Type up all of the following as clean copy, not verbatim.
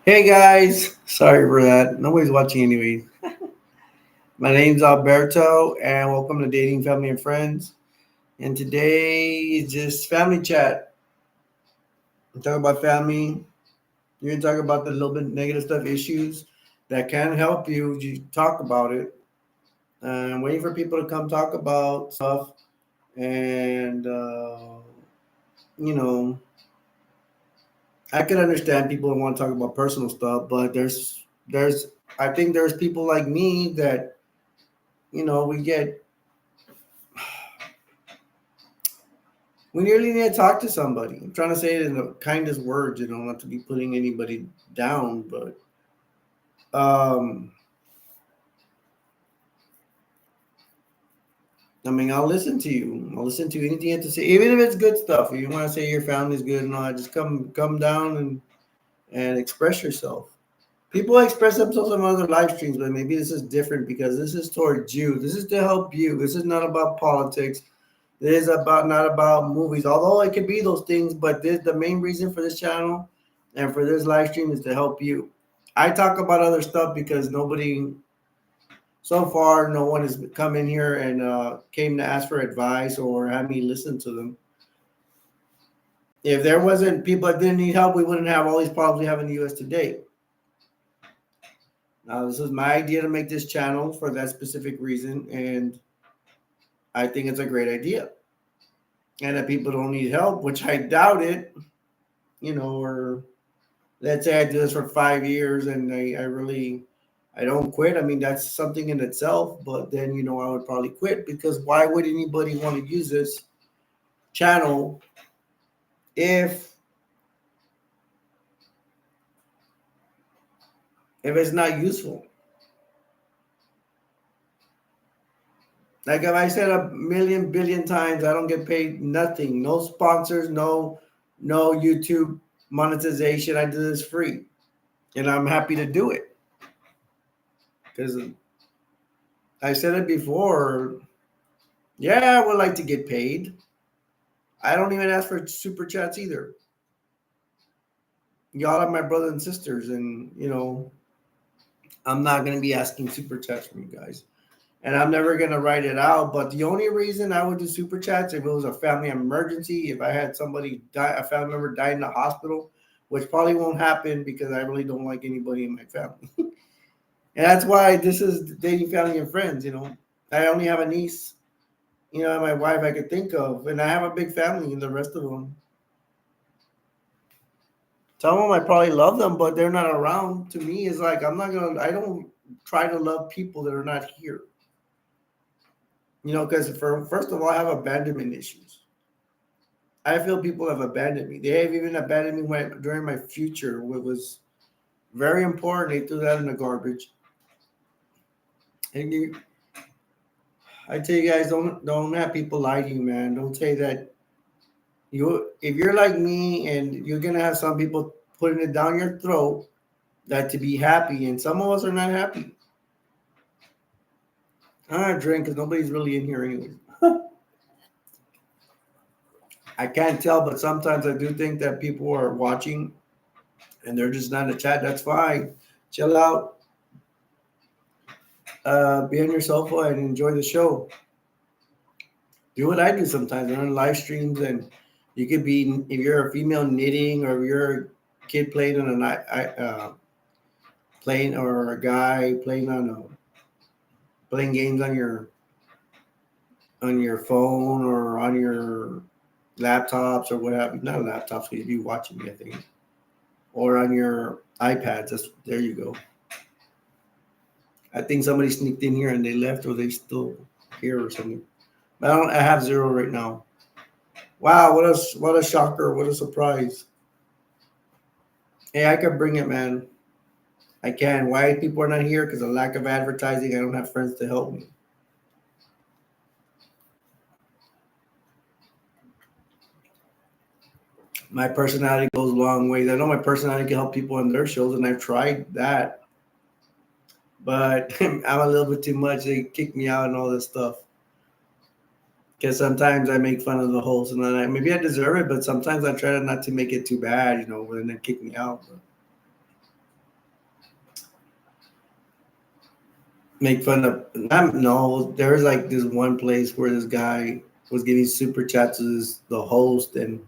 Hey guys, sorry for that. Nobody's watching anyway. My name's Alberto, and welcome to Dating, Family, and Friends. And today is just family chat. We talk about family. You're gonna talk about the little bit negative stuff, issues that can help you. You talk about it. I'm waiting for people to come talk about stuff, and you know, I can understand people don't want to talk about personal stuff, but there's I think there's people like me that we nearly need to talk to somebody. I'm trying to say it in the kindest words, not to be putting anybody down, but um, I mean, I'll listen to you. I'll listen to anything you have to say, even if it's good stuff. If you want to say your family's good and all, just come down and express yourself. People express themselves on other live streams, but maybe this is different because this is towards you. This is to help you. This is not about politics. This is about not about movies, although it could be those things. But the main reason for this channel and for this live stream is to help you. I talk about other stuff because so far, no one has come in here and came to ask for advice or have me listen to them. If there wasn't people that didn't need help, we wouldn't have all these problems we have in the U.S. today. Now, this is my idea to make this channel for that specific reason, and I think it's a great idea. And if people don't need help, which I doubt it, or let's say I do this for 5 years and I don't quit. I mean, that's something in itself, but then, I would probably quit because why would anybody want to use this channel if it's not useful? Like if I said a million billion times, I don't get paid nothing, no sponsors, no YouTube monetization. I do this free, and I'm happy to do it because I said it before. Yeah, I would like to get paid. I don't even ask for super chats either. Y'all are my brothers and sisters, and I'm not gonna be asking super chats from you guys, and I'm never gonna write it out. But the only reason I would do super chats if it was a family emergency, if I had somebody die, a family member died in the hospital, which probably won't happen because I really don't like anybody in my family, and that's why this is dating, family, and friends. I only have a niece, and my wife I could think of, and I have a big family, and the rest of them. Some of them I probably love them, but they're not around. To me, it's like I don't try to love people that are not here. Because first of all, I have abandonment issues. I feel people have abandoned me. They have even abandoned me during my future, what was very important. They threw that in the garbage. And I tell you guys, don't have people lie to you, man. Don't say that if you're like me and you're gonna have some people putting it down your throat that to be happy, and some of us are not happy. I don't drink because nobody's really in here anyway. I can't tell, but sometimes I do think that people are watching and they're just not in the chat. That's fine. Chill out. Be on your sofa and enjoy the show. Do what I do sometimes. I'm on live streams, and you could be, if you're a female knitting or if you're a kid playing on playing, or a guy playing playing games on your phone or on your laptops or what have you. Not laptops, because you'd be watching me, I think. Or on your iPads. There you go. I think somebody sneaked in here and they left, or they still here or something. But I have zero right now. Wow, what a shocker! What a surprise! Hey, I can bring it, man. I can. Why people are not here? Because of lack of advertising. I don't have friends to help me. My personality goes a long ways. I know my personality can help people on their shows, and I've tried that. But I'm a little bit too much. They kick me out and all this stuff. Because sometimes I make fun of the host, and then maybe I deserve it, but sometimes I try not to make it too bad, and then kick me out. But make fun of. No, there's like this one place where this guy was giving super chats to the host, and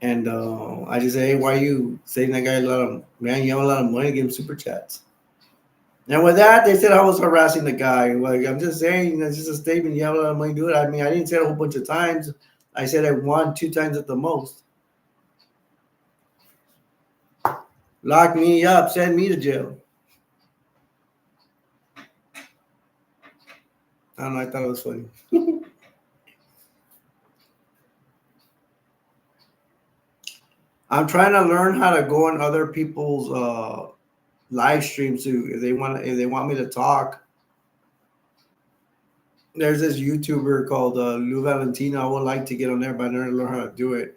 I just say, hey, why are you saying that guy a lot of man? You have a lot of money to give him super chats. And with that, they said I was harassing the guy. Like I'm just saying, that's just a statement. You have a lot of money to do it. I mean, I didn't say it a whole bunch of times. I said it one, two times at the most. Lock me up, send me to jail. I don't know. I thought it was funny. I'm trying to learn how to go on other people's live streams too. If they want me to talk, there's this YouTuber called Lou Valentino. I would like to get on there, but I never learn how to do it.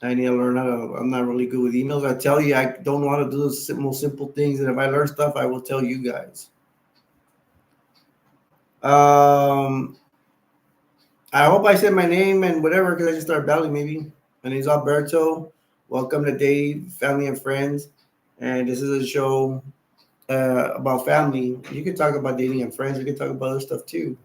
I need to learn how to. I'm not really good with emails. I tell you, I don't know how to do the most simple things. And if I learn stuff, I will tell you guys. Um, I hope I said my name and whatever because I just started battling. Maybe my name's Alberto. Welcome to Dave, Family and Friends, and this is a show about family. You can talk about dating and friends. We can talk about other stuff too.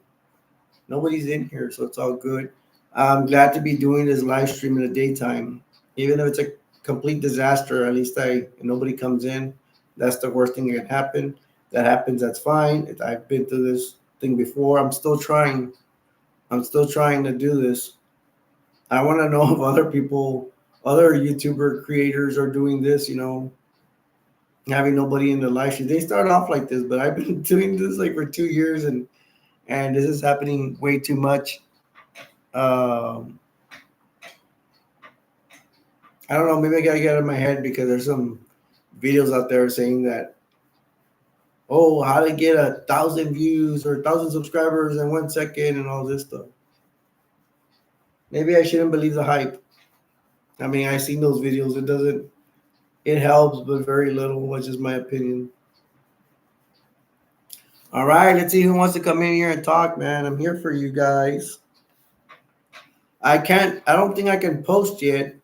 Nobody's in here, so it's all good. I'm glad to be doing this live stream in the daytime, even if it's a complete disaster. At least nobody comes in. That's the worst thing that can happen. That happens. That's fine. I've been through this thing before. I'm still trying. I'm still trying to do this. I want to know if other people, other YouTuber creators are doing this. Having nobody in the live stream. They start off like this, but I've been doing this like for 2 years, and this is happening way too much. Um, I don't know. Maybe I gotta get out of my head because there's some videos out there saying that, oh, how to get 1,000 views or 1,000 subscribers in 1 second and all this stuff. Maybe I shouldn't believe the hype. I mean, I've seen those videos. It doesn't. It helps, but very little, which is my opinion. All right, let's see who wants to come in here and talk, man. I'm here for you guys. I can't. I don't think I can post yet.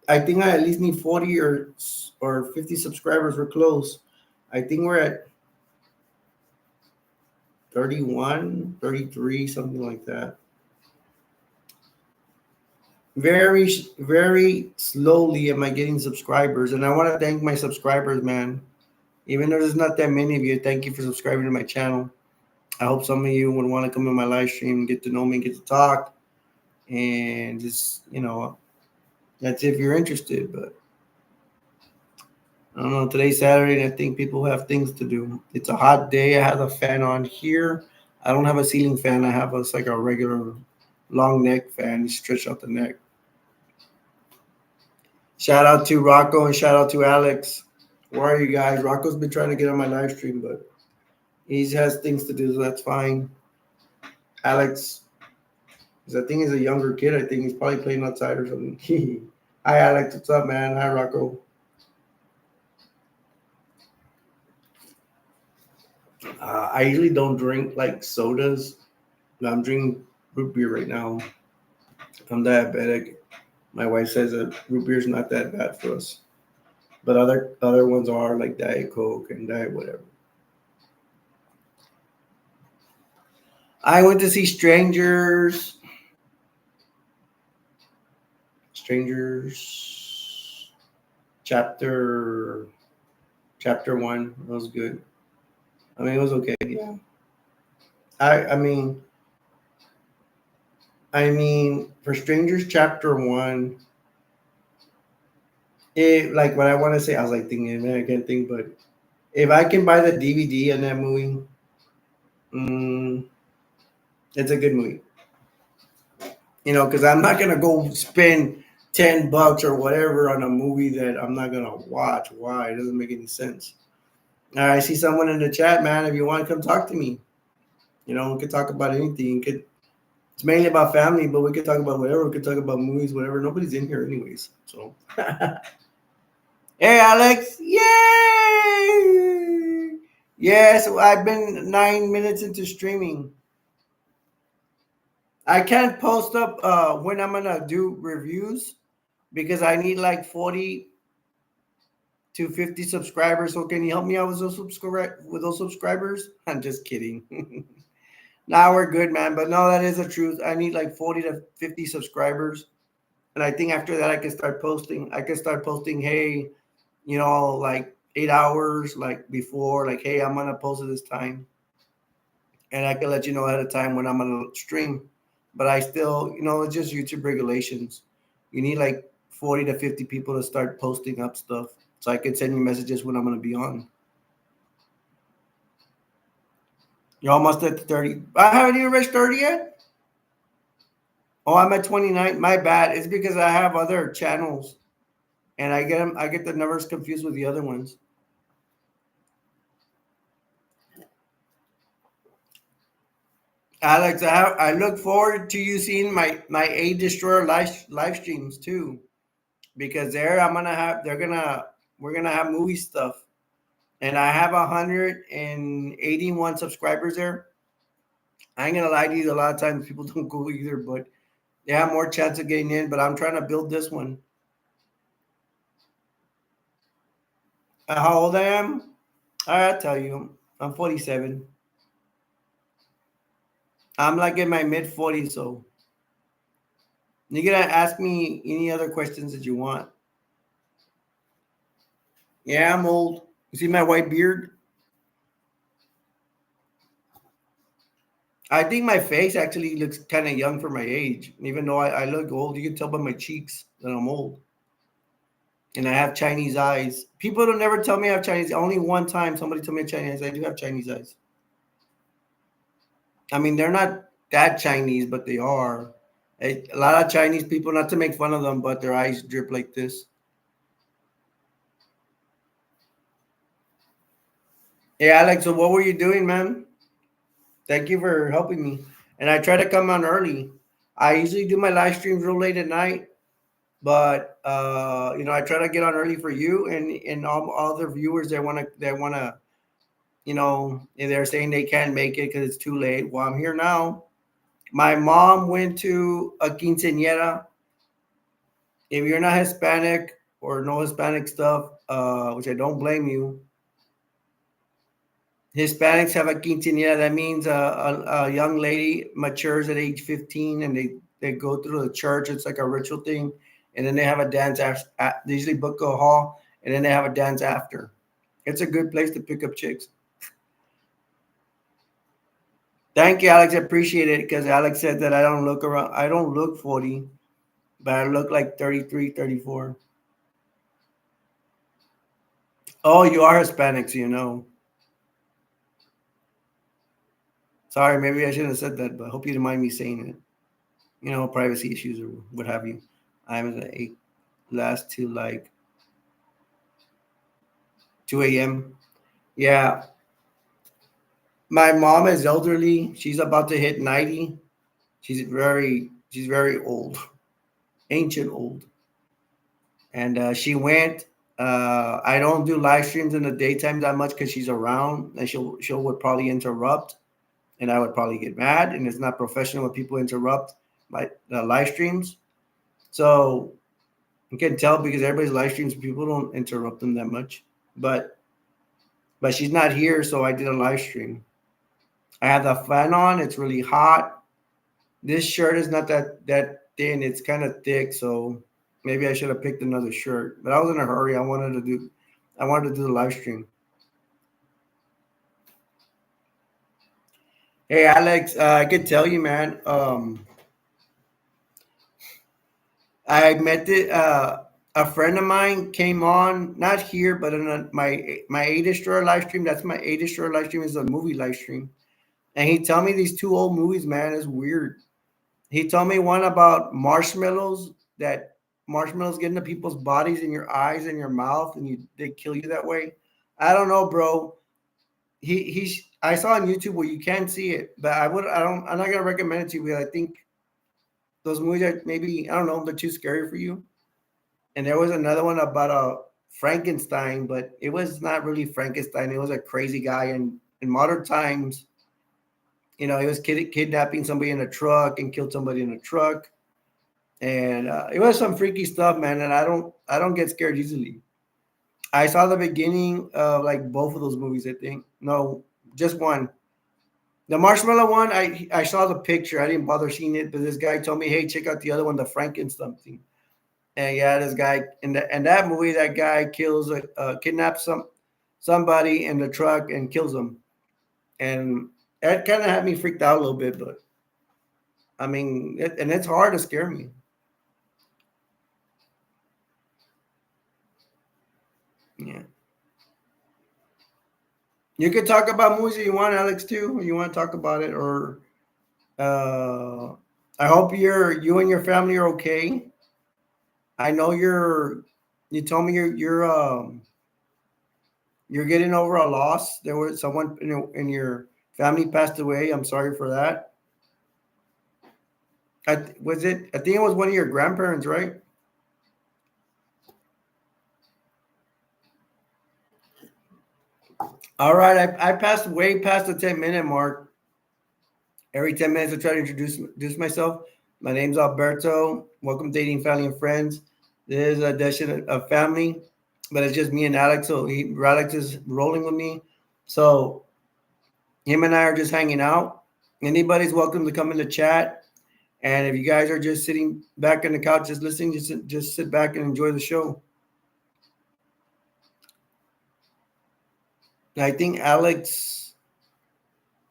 I think I at least need 40 or 50 subscribers. We're close. I think we're at 31, 33, something like that. Very, very slowly am I getting subscribers. And I want to thank my subscribers, man. Even though there's not that many of you, thank you for subscribing to my channel. I hope some of you would want to come in my live stream, get to know me, get to talk. And just, that's if you're interested. But I don't know. Today's Saturday, and I think people have things to do. It's a hot day. I have a fan on here. I don't have a ceiling fan. I have it's like a regular long neck fan. You stretch out the neck. Shout out to Rocco and shout out to Alex. Where are you guys? Rocco's been trying to get on my live stream, but he has things to do, so that's fine. Alex, I think he's a younger kid. I think he's probably playing outside or something. Hi, Alex. What's up, man? Hi, Rocco. I usually don't drink like sodas. I'm drinking root beer right now. I'm diabetic. My wife says that root beer is not that bad for us, but other ones are like Diet Coke and Diet whatever. I went to see Strangers, chapter 1. It was good. I mean, it was okay. Yeah. I mean, for Strangers chapter 1, it like what I want to say. I was like thinking, man, I can't think, but if I can buy the DVD on that movie, mm, it's a good movie. Because I'm not gonna go spend $10 or whatever on a movie that I'm not gonna watch. Why? It doesn't make any sense. I see someone in the chat, man. If you want to come talk to me, we could talk about anything. It's mainly about family, but we could talk about whatever. We could talk about movies, whatever. Nobody's in here, anyways. So, hey, Alex! Yay! Yes, I've been 9 minutes into streaming. I can't post up when I'm gonna do reviews because I need like 40 to 50 subscribers. So can you help me out with those subscribers? I'm just kidding. Now we're good, man. But no, that is the truth. I need like 40 to 50 subscribers. And I think after that I can start posting. I can start posting, hey, like 8 hours like before, like, hey, I'm gonna post at this time. And I can let you know ahead of time when I'm gonna stream. But I still, it's just YouTube regulations. You need like 40 to 50 people to start posting up stuff so I can send you messages when I'm gonna be on. You're almost at 30. I haven't even reached 30 yet. Oh, I'm at 29. My bad. It's because I have other channels, and I get the numbers confused with the other ones. Alex, I look forward to you seeing my A Destroyer live streams too, because there we're gonna have movie stuff, and I have 181 subscribers there. I ain't gonna lie to you, a lot of times people don't go either, but they have more chance of getting in. But I'm trying to build this one. How old I am? I'll tell you, I'm 47. I'm like in my mid 40s, so you're gonna ask me any other questions that you want. Yeah, I'm old. You see my white beard? I think my face actually looks kind of young for my age, even though I look old. You can tell by my cheeks that I'm old. And I have Chinese eyes. People don't never tell me I have Chinese. Only one time somebody told me I have Chinese. I do have Chinese eyes. I mean, they're not that Chinese, but they are. A lot of Chinese people, not to make fun of them, but their eyes drip like this. Hey, Alex, so what were you doing, man? Thank you for helping me. And I try to come on early. I usually do my live streams real late at night, but I try to get on early for you and all other viewers that wanna, if they're saying they can't make it because it's too late. Well, I'm here now. My mom went to a quinceañera. If you're not Hispanic or no Hispanic stuff, which I don't blame you, Hispanics have a quinceañera. That means a young lady matures at age 15 and they go through the church. It's like a ritual thing. And then they have a dance after. They usually book a hall and then they have a dance after. It's a good place to pick up chicks. Thank you, Alex. I appreciate it because Alex said that I don't look 40, but I look like 33, 34. Oh, you are Hispanic, so you know. Sorry, maybe I shouldn't have said that, but I hope you didn't mind me saying it. Privacy issues or what have you. I'm at 8 last till like 2 a.m. Yeah. My mom is elderly. She's about to hit 90. She's very old, ancient old. And she went. I don't do live streams in the daytime that much because she's around and she'll would probably interrupt and I would probably get mad. And it's not professional when people interrupt my live streams. So you can tell because everybody's live streams, people don't interrupt them that much. But she's not here, so I did a live stream. I have the fan on. It's really hot. This shirt is not that thin. It's kind of thick, so maybe I should have picked another shirt. But I was in a hurry. I wanted to do the live stream. Hey, Alex, I could tell you, man. I met a friend of mine came on, not here, but in my A Destroyer live stream. That's my A Destroyer live stream is a movie live stream, and he told me these two old movies, man, is weird. He told me one about marshmallows that marshmallows get into people's bodies in your eyes and your mouth, and they kill you that way. I don't know, bro. I saw on YouTube where you can see it, but I'm not gonna recommend it to you because I think those movies are maybe I don't know they're too scary for you. And there was another one about a Frankenstein, but it was not really Frankenstein. It was a crazy guy, and in modern times, he was kidnapping somebody in a truck and killed somebody in a truck, and it was some freaky stuff, man. And I don't get scared easily. I saw the beginning of like both of those movies. I think no, just one. The Marshmallow one, I saw the picture. I didn't bother seeing it, but this guy told me, "Hey, check out the other one, the Frankenstein thing." And yeah, this guy in that movie, that guy kills kidnaps somebody in the truck and kills them, and that kind of had me freaked out a little bit. But I mean, and it's hard to scare me. Yeah, you could talk about movies if you want, Alex, too. You want to talk about it, or uh, I hope you and your family are okay. I know you told me you're getting over a loss. There was someone in your family passed away. I'm sorry for that. Was it? I think it was one of your grandparents, right? All right, I passed way past the 10-minute mark. Every 10 minutes, I try to introduce myself. My name's Alberto. Welcome, to dating, family, and friends. This is a edition of family, but it's just me and Alex. So Alex is rolling with me. So him and I are just hanging out. Anybody's welcome to come in the chat. And if you guys are just sitting back on the couch, just listening, just sit back and enjoy the show. I think Alex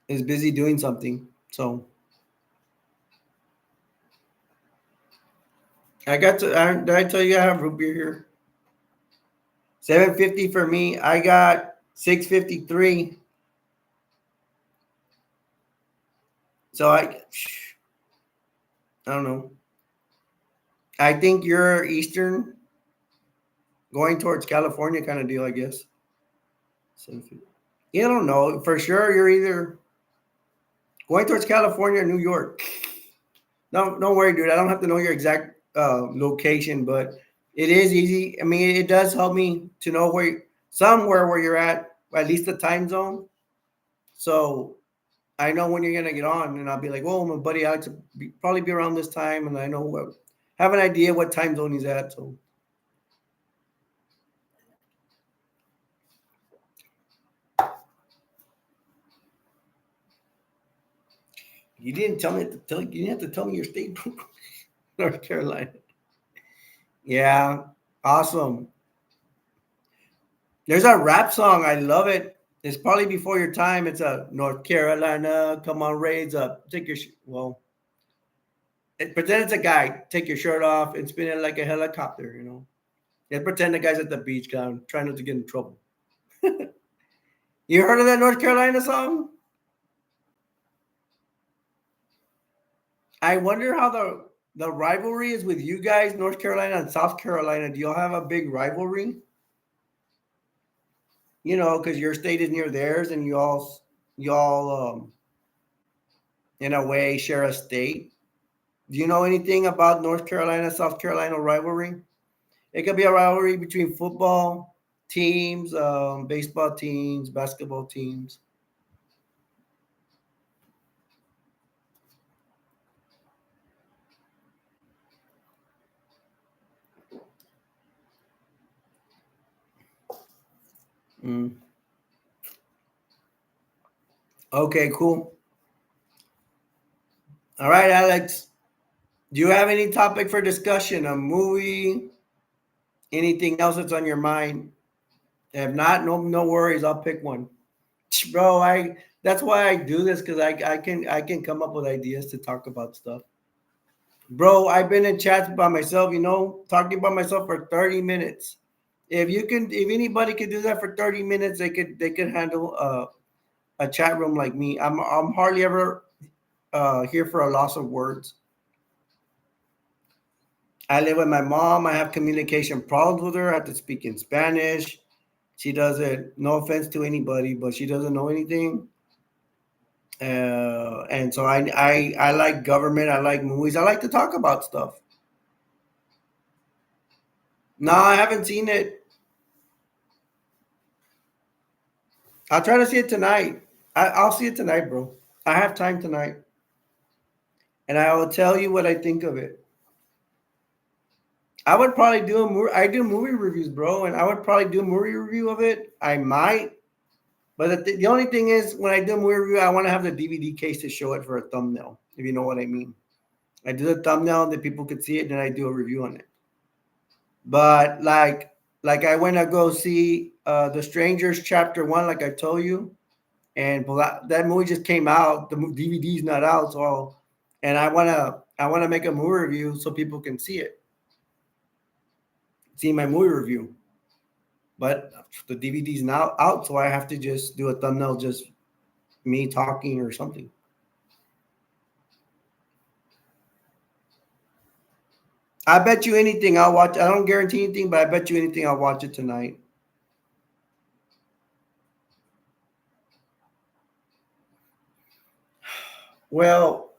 is busy doing something. So did I tell you I have root beer here? 750 for me. I got 653. So I don't know. I think you're Eastern going towards California kind of deal, I guess. 750. You don't know. For sure, you're either going towards California or New York. No, don't worry, dude. I don't have to know your exact location, but it is easy. I mean, it does help me to know somewhere where you're at least the time zone. So I know when you're gonna get on, and I'll be like, "Well, my buddy Alex will probably be around this time," and I know have an idea what time zone he's at. So you didn't tell me to tell you didn't have to tell me your state, North Carolina. Yeah, awesome. There's a rap song. I love it. It's probably before your time. It's a North Carolina. Come on, raise up. Take your pretend it's a guy. Take your shirt off and spin it like a helicopter. And pretend the guy's at the beach, kind of trying not to get in trouble. You heard of that North Carolina song? I wonder how the rivalry is with you guys, North Carolina and South Carolina. Do y'all have a big rivalry? Because your state is near theirs, and y'all in a way share a state. Do you know anything about North Carolina, South Carolina rivalry? It could be a rivalry between football teams, baseball teams, basketball teams. Mm. Okay, cool. All right, Alex. Do you have any topic for discussion? A movie? Anything else that's on your mind? If not, no worries. I'll pick one. Bro, that's why I do this, because I can come up with ideas to talk about stuff. Bro, I've been in chats by myself, talking about myself for 30 minutes. If anybody could do that for 30 minutes, they could handle a chat room like me. I'm hardly ever here for a loss of words. I live with my mom. I have communication problems with her. I have to speak in Spanish. She doesn't, no offense to anybody, but she doesn't know anything. And so I like government. I like movies. I like to talk about stuff. No, I haven't seen it. I'll try to see it tonight. I'll see it tonight, bro. I have time tonight, and I will tell you what I think of it. I would probably do a movie. I do movie reviews, bro, and I would probably do a movie review of it. I might, but the only thing is, when I do a movie review, I want to have the DVD case to show it for a thumbnail, if you know what I mean. I do the thumbnail that people could see it, and then I do a review on it. But like I went to go see The Strangers Chapter One, like I told you, and that movie just came out. The DVD's not out, so and I wanna make a movie review so people can see it, see my movie review. But the DVD's now out, so I have to just do a thumbnail, just me talking or something. I bet you anything I'll watch. I don't guarantee anything, but I bet you anything I'll watch it tonight. Well,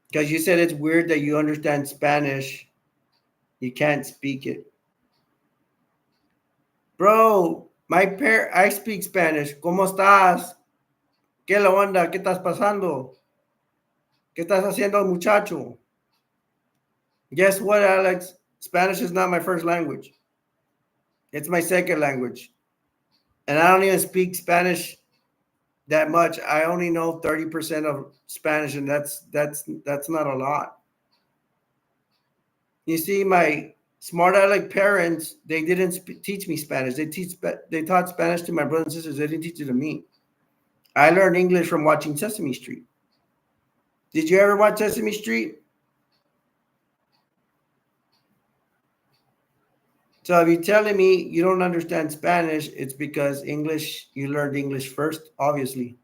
because you said it's weird that you understand Spanish, you can't speak it. Bro, I speak Spanish. ¿Cómo estás? ¿Qué la onda? ¿Qué estás pasando? ¿Qué estás haciendo, muchacho? Guess what, Alex? Spanish is not my first language. It's my second language. And I don't even speak Spanish that much. I only know 30% of Spanish, and that's not a lot. You see, my smart aleck parents, they didn't teach me Spanish. They taught Spanish to my brothers and sisters. They didn't teach it to me. I learned English from watching Sesame Street. Did you ever watch Sesame Street? So if you're telling me you don't understand Spanish, it's because you learned English first, obviously.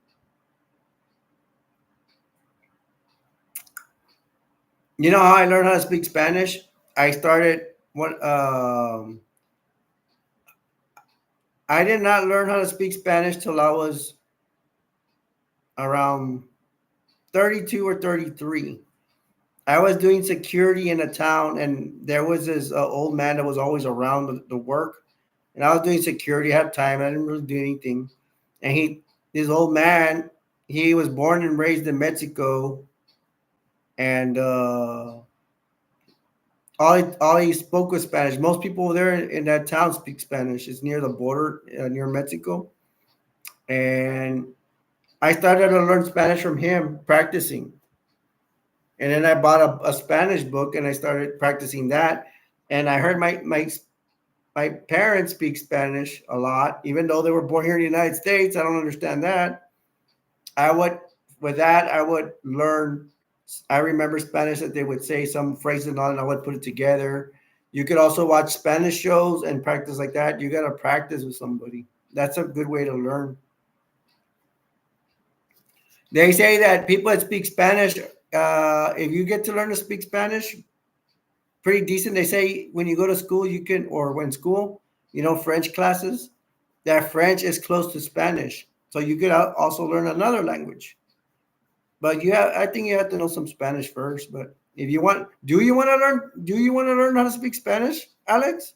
You know how I learned how to speak Spanish? I started what I did not learn how to speak Spanish till I was around 32 or 33. I was doing security in a town, and there was this old man that was always around the work. And I was doing security. I had time. I didn't really do anything. And this old man, he was born and raised in Mexico, and all he spoke was Spanish. Most people there in that town speak Spanish. It's near the border, near Mexico. And I started to learn Spanish from him, practicing. And then I bought a Spanish book and I started practicing that. And I heard my parents speak Spanish a lot, even though they were born here in the United States. I don't understand that. I would I would learn. I remember Spanish that they would say some phrases and all, and I would put it together. You could also watch Spanish shows and practice like that. You got to practice with somebody. That's a good way to learn. They say that people that speak Spanish, if you get to learn to speak Spanish, pretty decent. They say when you go to school, or when school, French classes, that French is close to Spanish. So you could also learn another language. But I think you have to know some Spanish first. But if you want, do you want to learn how to speak Spanish, Alex?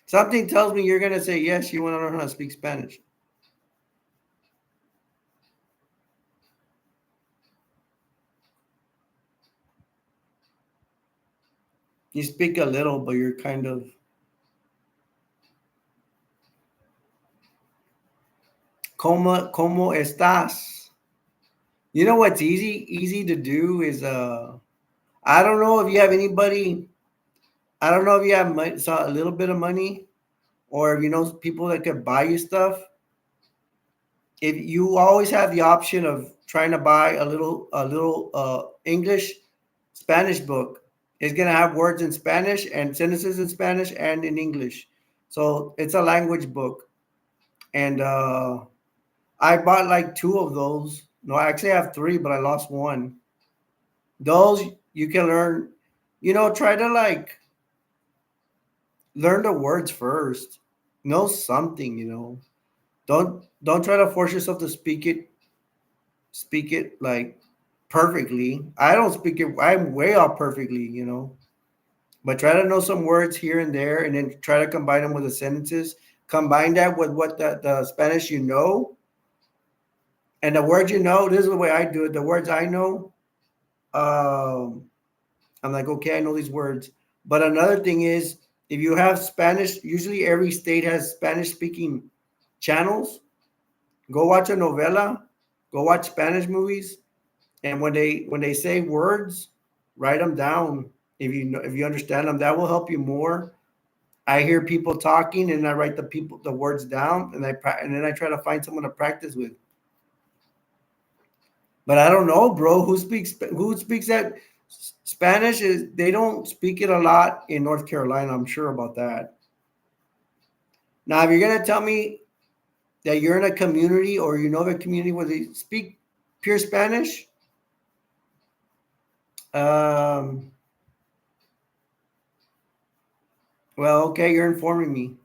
Something tells me you're going to say yes, you want to learn how to speak Spanish. You speak a little, but you're kind of. ¿Cómo estás? You know what's easy to do is I don't know if you have anybody. I don't know if you have money, so a little bit of money, or if you know people that could buy you stuff. If you always have the option of trying to buy a little English Spanish book, it's gonna have words in Spanish and sentences in Spanish and in English. So it's a language book, and I bought like two of those. No, I actually have three, but I lost one. Those you can learn. Try to like learn the words first. Know something. Don't try to force yourself to speak it like perfectly. I don't speak it. I'm way off perfectly. But try to know some words here and there, and then try to combine them with the sentences. Combine that with what the Spanish you know, and the words you know. This is the way I do it. The words I know, um, I'm like, okay, I know these words. But another thing is, if you have Spanish, usually every state has Spanish speaking channels. Go watch a novela, go watch Spanish movies, and when they say words, write them down. If you understand them, that will help you more. I hear people talking, and I write the words down, and then I try to find someone to practice with. But I don't know, bro. Who speaks that Spanish? Is they don't speak it a lot in North Carolina. I'm sure about that. Now, if you're gonna tell me that you're in a community or you know of a community where they speak pure Spanish, um, well, okay, you're informing me.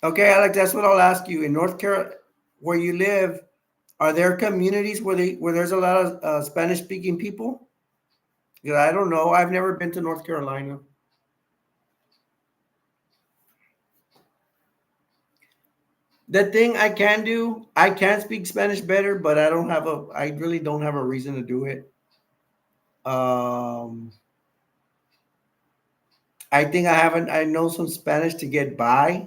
Okay, Alex, that's what I'll ask you. In North Carolina, where you live, are there communities where there's a lot of Spanish speaking people? Because I don't know. I've never been to North Carolina. The thing I can do, I can speak Spanish better, but I really don't have a reason to do it. Um, I think I know some Spanish to get by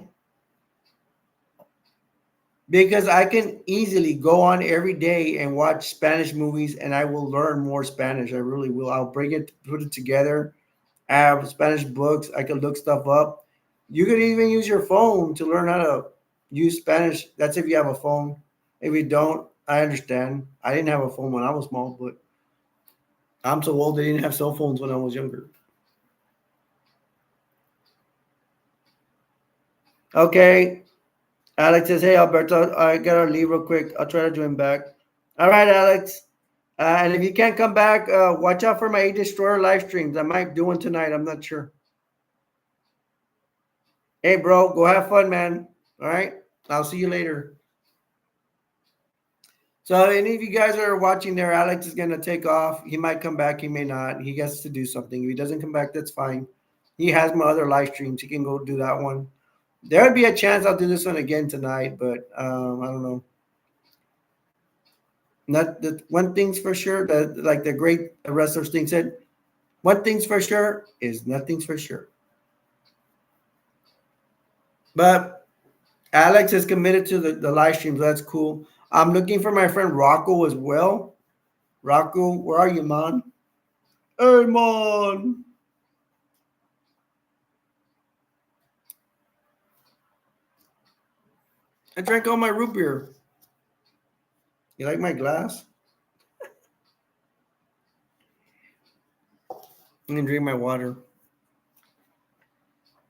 because I can easily go on every day and watch Spanish movies and I will learn more Spanish. I really will. I'll put it together. I have Spanish books. I can look stuff up. You could even use your phone to learn how to use Spanish. That's if you have a phone. If you don't, I understand. I didn't have a phone when I was small, but I'm so old they didn't have cell phones when I was younger. Okay. Alex says, hey, Alberto, I got to leave real quick. I'll try to join back. All right, Alex. And if you can't come back, watch out for my A Destroyer live streams. I might do one tonight. I'm not sure. Hey, bro, go have fun, man. All right. I'll see you later. So, any of you guys that are watching there, Alex is going to take off. He might come back. He may not. He gets to do something. If he doesn't come back, that's fine. He has my other live streams. He can go do that one. There would be a chance I'll do this one again tonight, but I don't know. Not the one thing's for sure. That like the great wrestler Sting said, one thing's for sure is nothing's for sure. But Alex is committed to the live streams. That's cool. I'm looking for my friend Rocco as well. Rocco, where are you, man? Hey, man. I drank all my root beer. You like my glass? I'm gonna drink my water.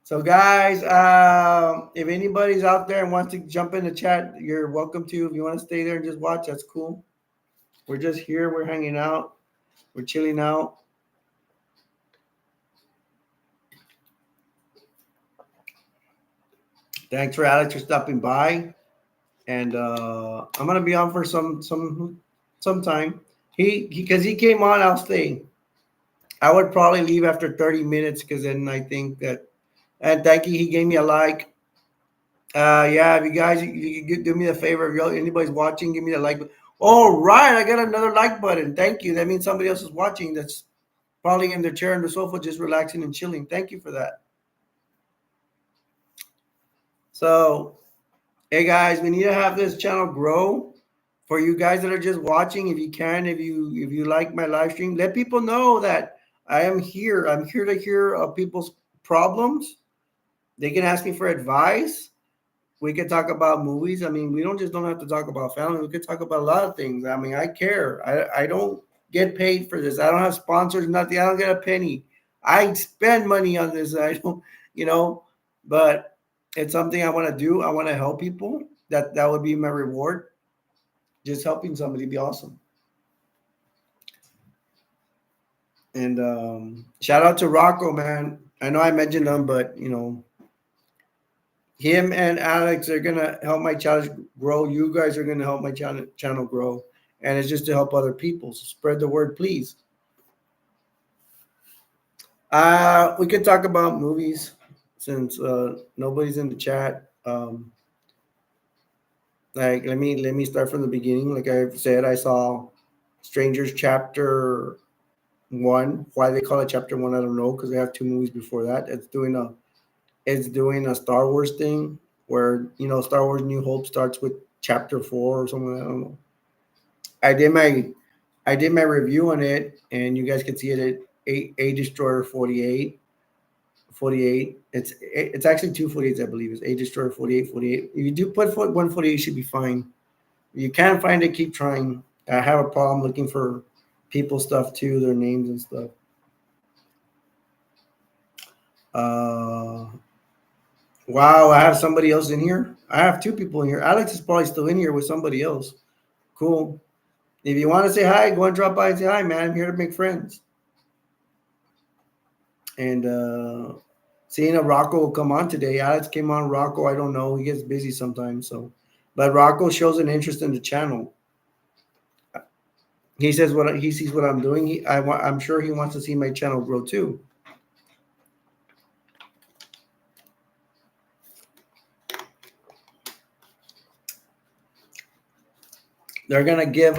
So, guys, if anybody's out there and wants to jump in the chat, you're welcome to. If you want to stay there and just watch, that's cool. We're just here. We're hanging out. We're chilling out. Thanks for Alex for stopping by, and I'm gonna be on for some time. He because he came on, I'll stay. I would probably leave after 30 minutes because then I think that. And thank you. He gave me a like. Yeah, if you guys you do me a favor, if anybody's watching, give me a like. All right, I got another like button. Thank you. That means somebody else is watching. That's probably in their chair on the sofa, just relaxing and chilling. Thank you for that. So, hey guys, we need to have this channel grow. For you guys that are just watching, if you can, if you like my live stream, let people know that I am here. I'm here to hear people's problems. They can ask me for advice. We could talk about movies. I mean, we don't have to talk about family. We could talk about a lot of things. I mean, I care. I don't get paid for this. I don't have sponsors, nothing. I don't get a penny. I spend money on this. I don't, but it's something I want to do. I want to help people. That would be my reward. Just helping somebody be awesome. And shout out to Rocco, man. I know I mentioned him, but him and Alex are gonna help my channel grow. You guys are gonna help my channel grow, and it's just to help other people. So spread the word, please. We could talk about movies since nobody's in the chat. Like let me start from the beginning. Like I said, I saw Strangers Chapter One. Why they call it Chapter One, I don't know, because they have two movies before that. It's doing a Star Wars thing where Star Wars New Hope starts with Chapter Four or something. I don't know. I did my I did my review on it, and you guys can see it at A Destroyer 48. 48. It's actually 248s, I believe. It's A Destroyer 48, 48. If you do put 148, you should be fine. If you can't find it, keep trying. I have a problem looking for people stuff too, their names and stuff. Uh, wow, I have somebody else in here. I have two people in here. Alex is probably still in here with somebody else. Cool. If you want to say hi, go and drop by and say hi, man. I'm here to make friends. And seeing if Rocco will come on today. Alex came on. Rocco, I don't know. He gets busy sometimes. But Rocco shows an interest in the channel. He says what he sees what I'm doing. I'm sure he wants to see my channel grow too. They're gonna give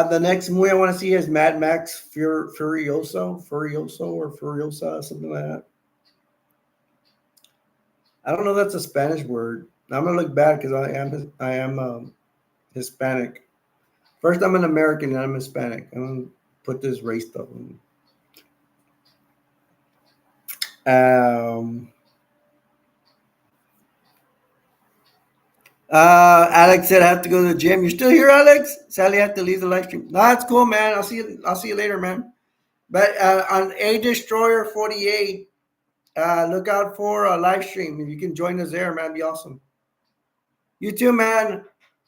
the next movie I want to see is Mad Max Furioso or Furiosa, something like that. I don't know if that's a Spanish word. I'm gonna look bad because I am Hispanic. First, I'm an American and I'm Hispanic. I'm gonna put this race stuff in. Um, Alex said I have to go to the gym. You're still here, Alex? Sadly, I have to leave the live stream. No, that's cool, man. I'll see you. I'll see you later, man. But on A Destroyer 48, look out for a live stream. If you can join us there, man, it'd be awesome. You too, man.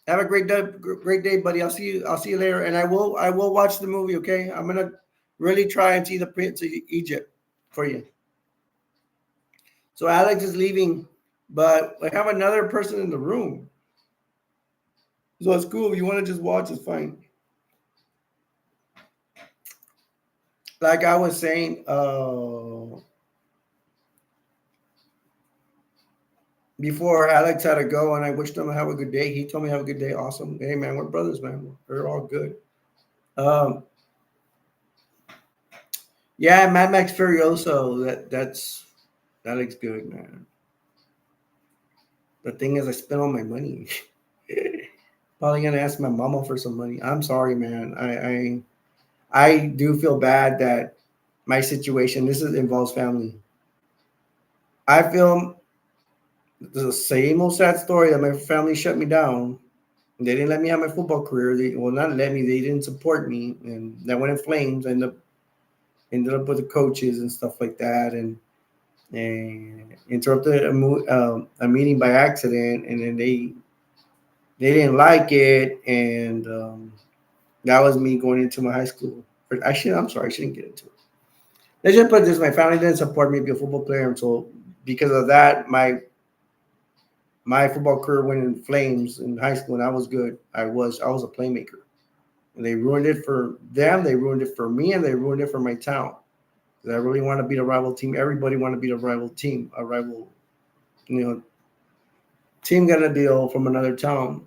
Have a great day, buddy. I'll see you. I'll see you later, and I will watch the movie. Okay, I'm gonna really try and see the Prince of Egypt for you. So Alex is leaving, but I have another person in the room, so it's cool. If you want to just watch, it's fine. Like I was saying, before Alex had to go, and I wished him have a good day. He told me have a good day. Awesome. Hey man, we're brothers, man. We're all good. Um, yeah, Mad Max Furioso. That looks good, man. The thing is, I spent all my money. Probably gonna ask my mama for some money. I'm sorry, man. I do feel bad that my situation. Involves family. I feel the same old sad story that my family shut me down. They didn't let me have my football career. Not let me. They didn't support me, and that went in flames. I ended up with the coaches and stuff like that, and interrupted a meeting by accident, and then they didn't like it, and that was me going into my high school. Actually, I'm sorry, I shouldn't get into it. Let's just put this: my family didn't support me to be a football player, and so because of that, my football career went in flames in high school, and I was good. I was a playmaker. And they ruined it for them. They ruined it for me, and they ruined it for my town. 'Cause I really want to beat a rival team. Everybody want to beat a rival team, a rival, you know, team got a deal from another town.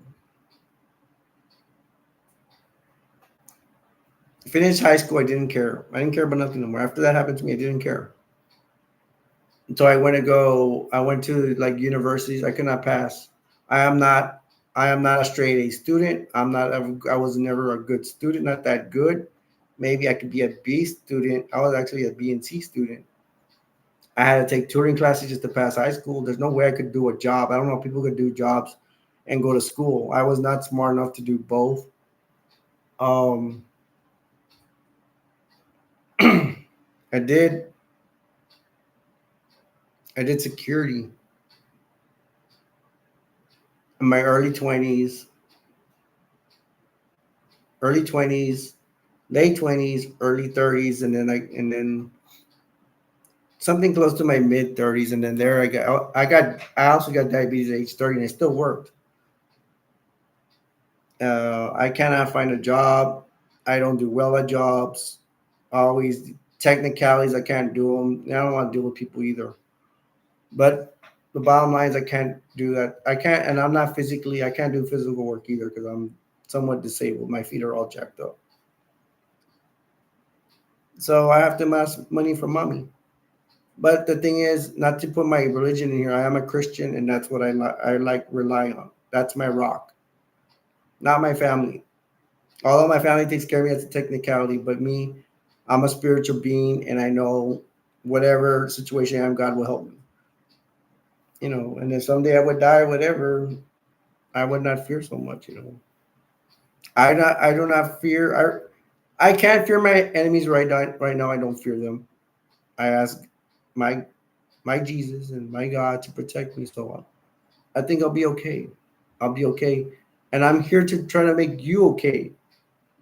Finished high school, I didn't care. I didn't care about nothing anymore. After that happened to me, I didn't care. Until I went to like universities. I could not pass. I am not. I am not a straight A student. I was never a good student. Not that good. Maybe I could be a B student. I was actually a B and C student. I had to take tutoring classes just to pass high school. There's no way I could do a job. I don't know if people could do jobs and go to school. I was not smart enough to do both. Um, I did. I did security in my early 20s, late 20s, early 30s, and then something close to my mid 30s, and then there I also got diabetes at age 30, and I still worked. I cannot find a job. I don't do well at jobs. Always technicalities, I can't do them. I don't want to deal with people either. But the bottom line is I can't do that. I can't, and I'm not physically. I can't do physical work either because I'm somewhat disabled. My feet are all jacked up. So I have to ask money from mommy. But the thing is, not to put my religion in here. I am a Christian, and that's what I like rely on. That's my rock, not my family. Although my family takes care of me as a technicality, but me, I'm a spiritual being, and I know whatever situation I am, God will help me. And if someday I would die, whatever, I would not fear so much. I do not fear. I can't fear my enemies right now. I don't fear them. I ask my my Jesus and my God to protect me. So I think I'll be okay. I'll be okay, and I'm here to try to make you okay.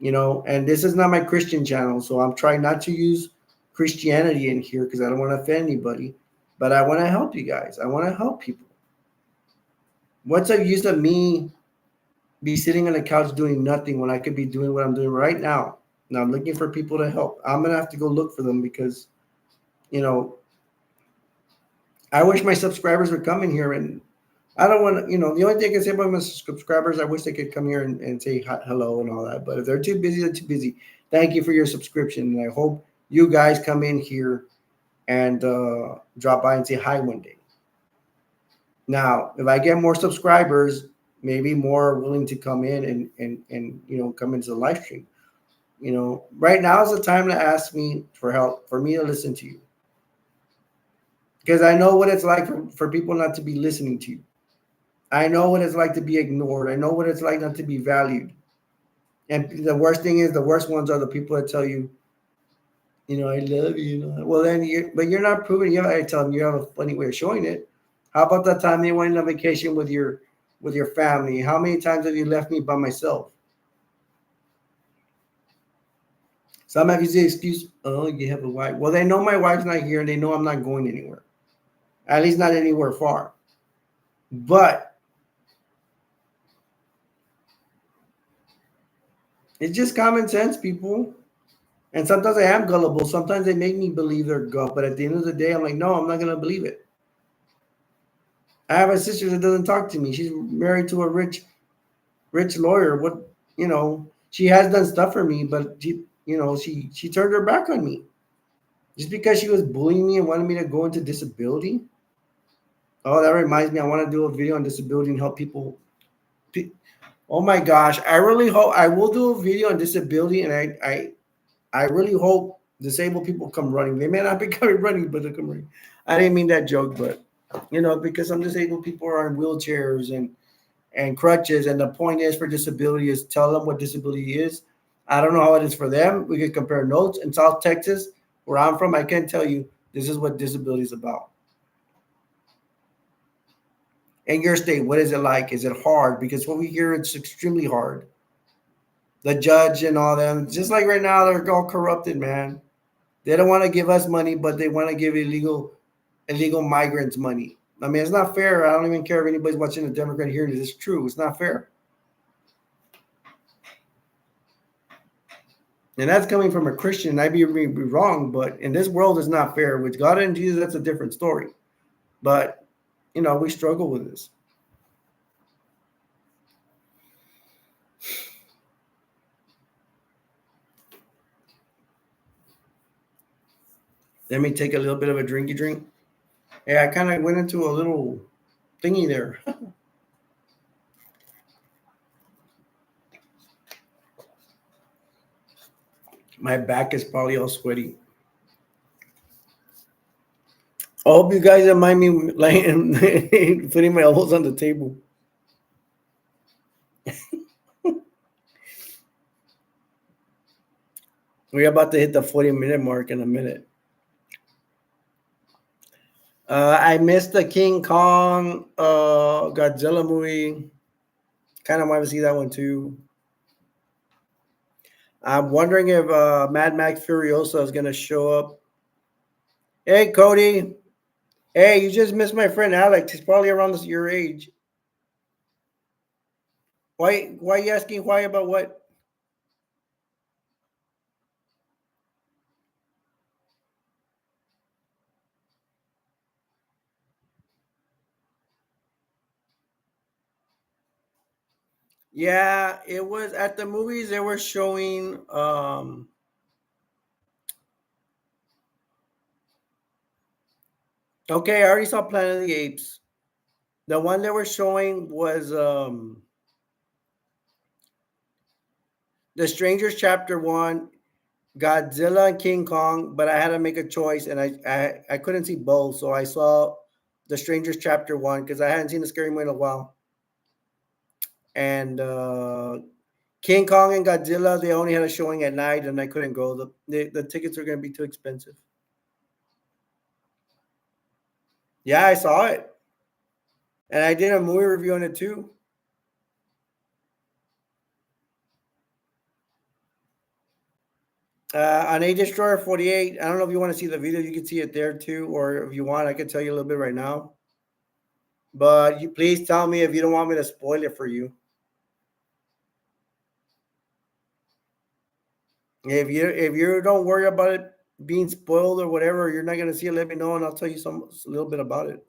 And this is not my Christian channel, so I'm trying not to use Christianity in here because I don't want to offend anybody. But I want to help you guys. I want to help people. What's the use of me be sitting on the couch doing nothing when I could be doing what I'm doing right now? Now I'm looking for people to help. I'm gonna have to go look for them because you know I wish my subscribers would come in here, and I don't want to. The only thing I can say about my subscribers, I wish they could come here and say hello and all that. But if they're too busy, they're too busy. Thank you for your subscription, and I hope you guys come in here and drop by and say hi one day. Now, if I get more subscribers, maybe more are willing to come in and come into the live stream. Right now is the time to ask me for help, for me to listen to you. Because I know what it's like for people not to be listening to you. I know what it's like to be ignored. I know what it's like not to be valued. And the worst thing is, the worst ones are the people that tell you, I love you. Well, then but you're not proving. I tell them you have a funny way of showing it. How about that time you went on vacation with your family? How many times have you left me by myself? Some have used the excuse, oh, you have a wife. Well, they know my wife's not here and they know I'm not going anywhere. At least not anywhere far. But it's just common sense, people. And sometimes I am gullible. Sometimes they make me believe they're guff. But at the end of the day, I'm like, no, I'm not going to believe it. I have a sister that doesn't talk to me. She's married to a rich lawyer. She has done stuff for me, but she turned her back on me. Just because she was bullying me and wanted me to go into disability. Oh, that reminds me. I want to do a video on disability and help people. Oh my gosh. I really hope I will do a video on disability, and I really hope disabled people come running. They may not be coming running, but they'll come running. I didn't mean that joke, but because some disabled people are in wheelchairs and crutches, and the point is for disability is tell them what disability is. I don't know how it is for them. We could compare notes. In South Texas, where I'm from, I can tell you this is what disability is about. In your state, what is it like? Is it hard? Because what we hear, it's extremely hard. The judge and all them, just like right now, they're all corrupted, man. They don't want to give us money, but they want to give illegal migrants money. I mean, it's not fair. I don't even care if anybody's watching the Democrat hearing it. It's true. It's not fair. And that's coming from a Christian. I'd be wrong, but in this world, it's not fair. With God and Jesus, that's a different story. But, we struggle with this. Let me take a little bit of a drinky drink. Yeah, I kind of went into a little thingy there. My back is probably all sweaty. I hope you guys don't mind me laying, putting my elbows on the table. We're about to hit the 40-minute mark in a minute. I missed the King Kong Godzilla movie. Kind of want to see that one too. I'm wondering if Mad Max Furiosa is going to show up. Hey, Cody. Hey, you just missed my friend Alex. He's probably around your age. Why are you asking why about what? Yeah, it was at the movies. They were showing. Okay, I already saw Planet of the Apes. The one they were showing was The Strangers Chapter One, Godzilla and King Kong. But I had to make a choice, and I couldn't see both, so I saw The Strangers Chapter One because I hadn't seen a scary movie in a while. And King Kong and Godzilla, they only had a showing at night, and I couldn't go. The tickets were going to be too expensive. Yeah, I saw it, and I did a movie review on it too. On A Destroyer 48. I don't know if you want to see the video. You can see it there too, or if you want, I can tell you a little bit right now. But you please tell me if you don't want me to spoil it for you. If you don't worry about it being spoiled or whatever, you're not gonna see it. Let me know, and I'll tell you a little bit about it.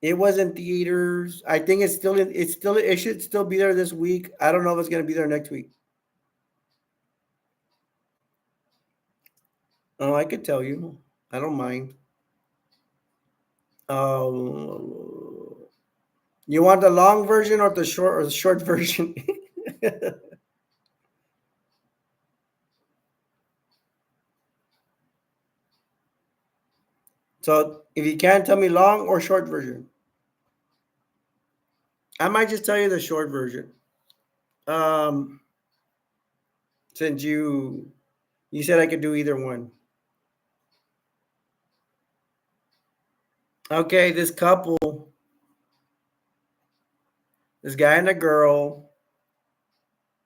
It was in theaters. I think it's still in. It's still. It should still be there this week. I don't know if it's gonna be there next week. Oh, I could tell you. I don't mind. Um, you want the long version or the short version? So if you can't tell me long or short version, I might just tell you the short version. Um, since you said I could do either one. Okay, this couple, this guy and a girl,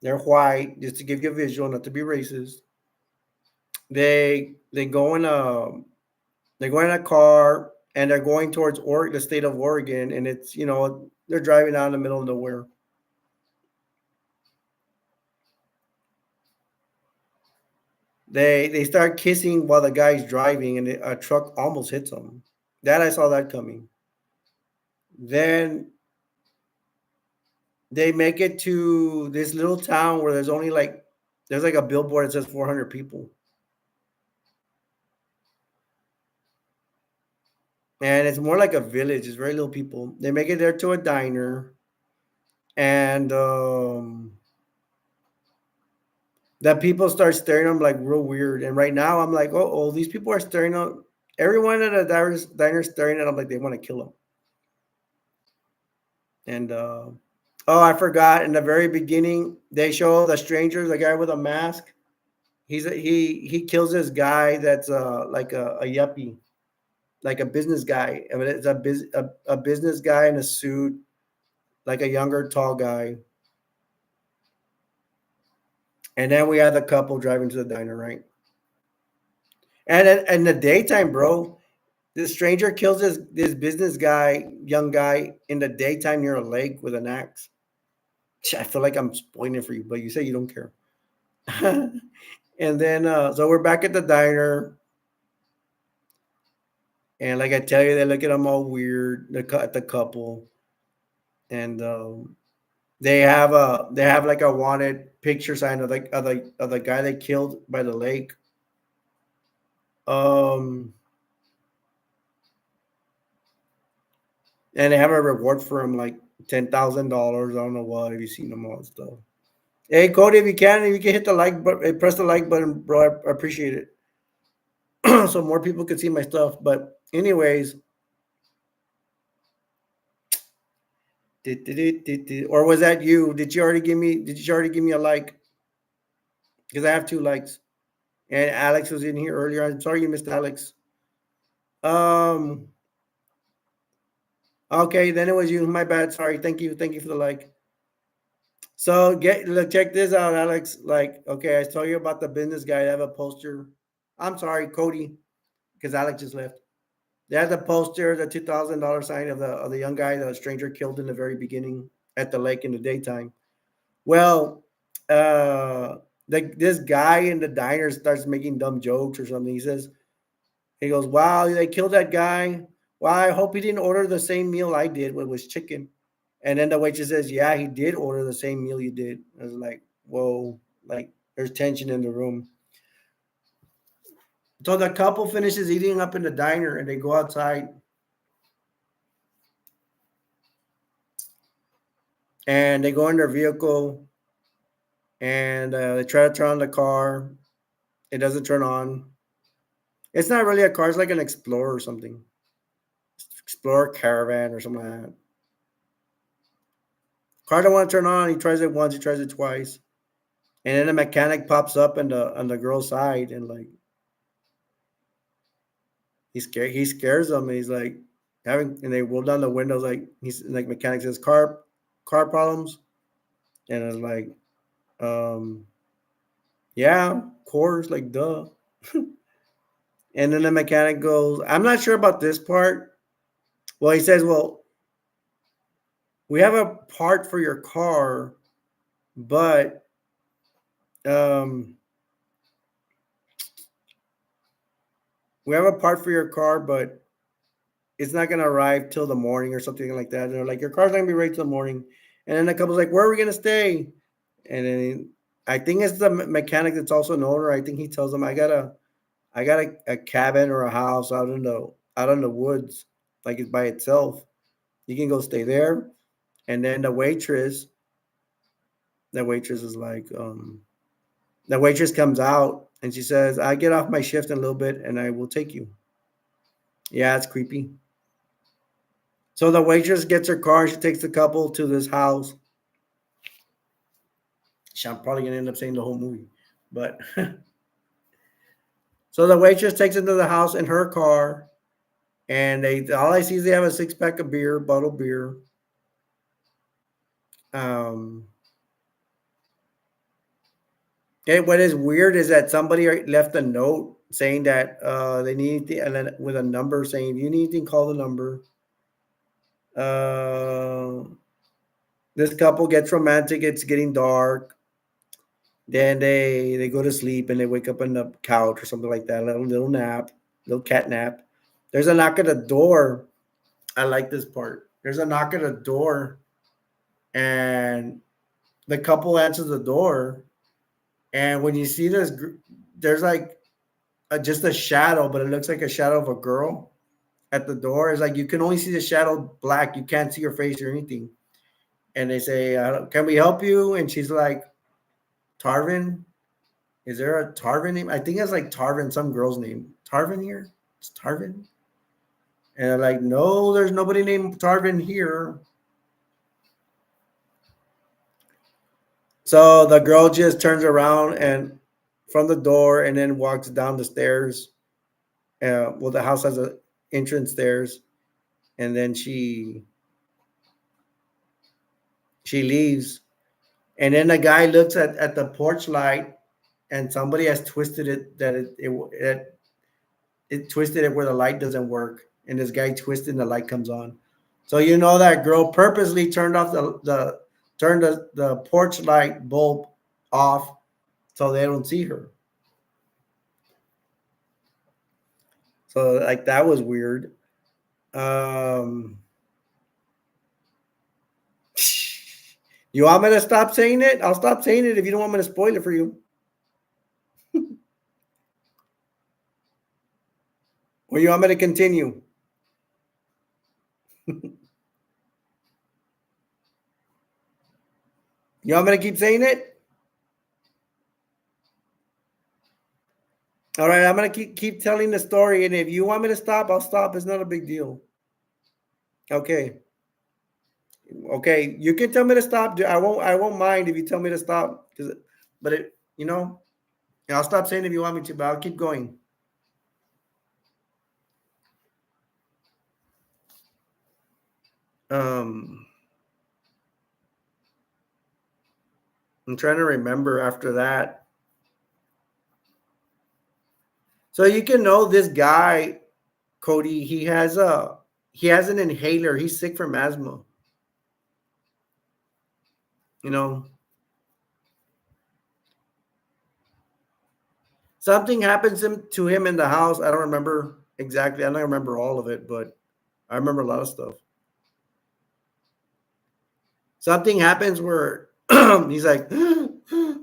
they're white. Just to give you a visual, not to be racist. They go in a car and they're going towards the state of Oregon, and it's they're driving out in the middle of nowhere. They start kissing while the guy's driving, and a truck almost hits them. That I saw that coming. Then they make it to this little town where there's like a billboard that says 400 people, and it's more like a village. It's very little people. They make it there to a diner, and the people start staring at them like real weird. And right now, I'm like, oh, these people are staring at everyone at a diner staring at them like they want to kill them. And oh, I forgot. In the very beginning, they show the strangers, the guy with a mask. He kills this guy that's like a yuppie, like a business guy. I mean, it's a business guy in a suit, like a younger tall guy. And then we had the couple driving to the diner, right? And in the daytime, bro, this stranger kills this business guy, young guy, in the daytime near a lake with an axe. I feel like I'm spoiling it for you, but you say you don't care. And then so we're back at the diner, and like I tell you, they look at them all weird. At the couple, and they have like a wanted picture sign of the guy they killed by the lake. Um, and they have a reward for him like $10,000. I don't know what. Have you seen them all and stuff? Hey Cody, if you can hit the like button, press the like button, bro. I appreciate it. So more people can see my stuff. But anyways, or was that you? Did you already give me a like? Because I have 2 likes. And Alex was in here earlier. I'm sorry you missed Alex. Um. Okay, then it was you. My bad. Sorry. Thank you. Thank you for the like. So look, check this out, Alex. Like, okay, I told you about the business guy. I have a poster. I'm sorry, Cody, because Alex just left. They had the poster, the $2,000 sign of the young guy that a stranger killed in the very beginning at the lake in the daytime. Well, this guy in the diner starts making dumb jokes or something. He goes, "Wow, they killed that guy. Wow, I hope he didn't order the same meal I did, which was chicken." And then the waitress says, "Yeah, he did order the same meal you did." I was like, "Whoa!" Like there's tension in the room. So the couple finishes eating up in the diner, and they go outside, and they go in their vehicle, and they try to turn on the car. It doesn't turn on. It's not really a car; it's like an Explorer or something, Explorer Caravan or something like that. Car don't want to turn on. He tries it once, he tries it twice, and then a mechanic pops up on the girl's side, and like he scares them, and he's like and they roll down the windows, like he's like mechanic says car problems, and it's like um yeah, of course, like duh. And then the mechanic goes, I'm not sure about this part. Well, he says, well, we have a part for your car, but um we have a part for your car, but it's not gonna arrive till the morning or something like that. And they're like, your car's not gonna be ready till the morning. And then the couple's like, where are we gonna stay? And then I think it's the mechanic that's also an owner. I think he tells them, I got a cabin or a house out in the woods, like it's by itself. You can go stay there. And then the waitress is like, the waitress comes out and she says, I get off my shift in a little bit and I will take you. Yeah, it's creepy. So the waitress gets her car. She takes the couple to this house. I'm probably gonna end up saying the whole movie, but so the waitress takes them to the house in her car, and they all I see is they have a 6 pack of beer, bottled beer. Um, and what is weird is that somebody left a note saying that they need the and then with a number saying if you need anything, call the number. Uh, this couple gets romantic. It's getting dark. Then they go to sleep and they wake up on the couch or something like that. A little nap, little cat nap. There's a knock at the door. I like this part. There's a knock at the door, and the couple answers the door. And when you see this, there's like just a shadow, but it looks like a shadow of a girl at the door. It's like you can only see the shadow black. You can't see her face or anything. And they say, "Can we help you?" And she's like, "Tarvin, is there a Tarvin name? I think it's like Tarvin, some girl's name. Tarvin here? It's Tarvin." And they're like, "No, there's nobody named Tarvin here." So the girl just turns around and from the door and then walks down the stairs. Well, the house has a entrance stairs, and then she leaves. And then the guy looks at the porch light, and somebody has twisted it that it twisted it where the light doesn't work, and this guy twisted and the light comes on. So you know that girl purposely turned off the porch light bulb off so they don't see her. So like that was weird. Um, you want me to stop saying it? I'll stop saying it if you don't want me to spoil it for you. Or you want me to continue? You want me to keep saying it? All right, I'm gonna keep telling the story, and if you want me to stop, I'll stop. It's not a big deal. Okay. Okay, you can tell me to stop. I won't mind if you tell me to stop. But I'll stop saying if you want me to, but I'll keep going. Um, I'm trying to remember after that. So you can know this guy, Cody. He has an inhaler. He's sick from asthma. You know, something happens to him in the house. I don't remember exactly. I don't remember all of it, but I remember a lot of stuff. something happens where he's like, I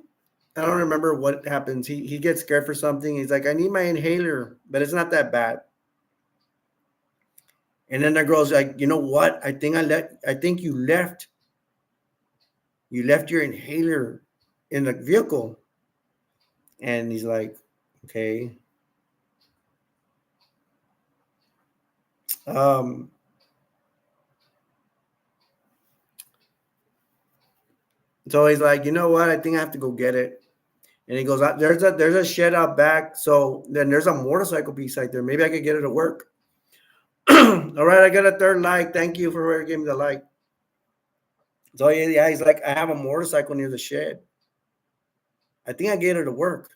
don't remember what happens. He gets scared for something. He's like, I need my inhaler, but it's not that bad. And then the girl's like, you know what? I think you left your inhaler in the vehicle. And he's like, okay. Um, so he's like, you know what? I think I have to go get it. And he goes out. There's a shed out back. So then there's a motorcycle beside there. Maybe I could get it to work. All right, I got a third like. Thank you for giving me the like. So yeah, he's like, I have a motorcycle near the shed. I think I get it to work,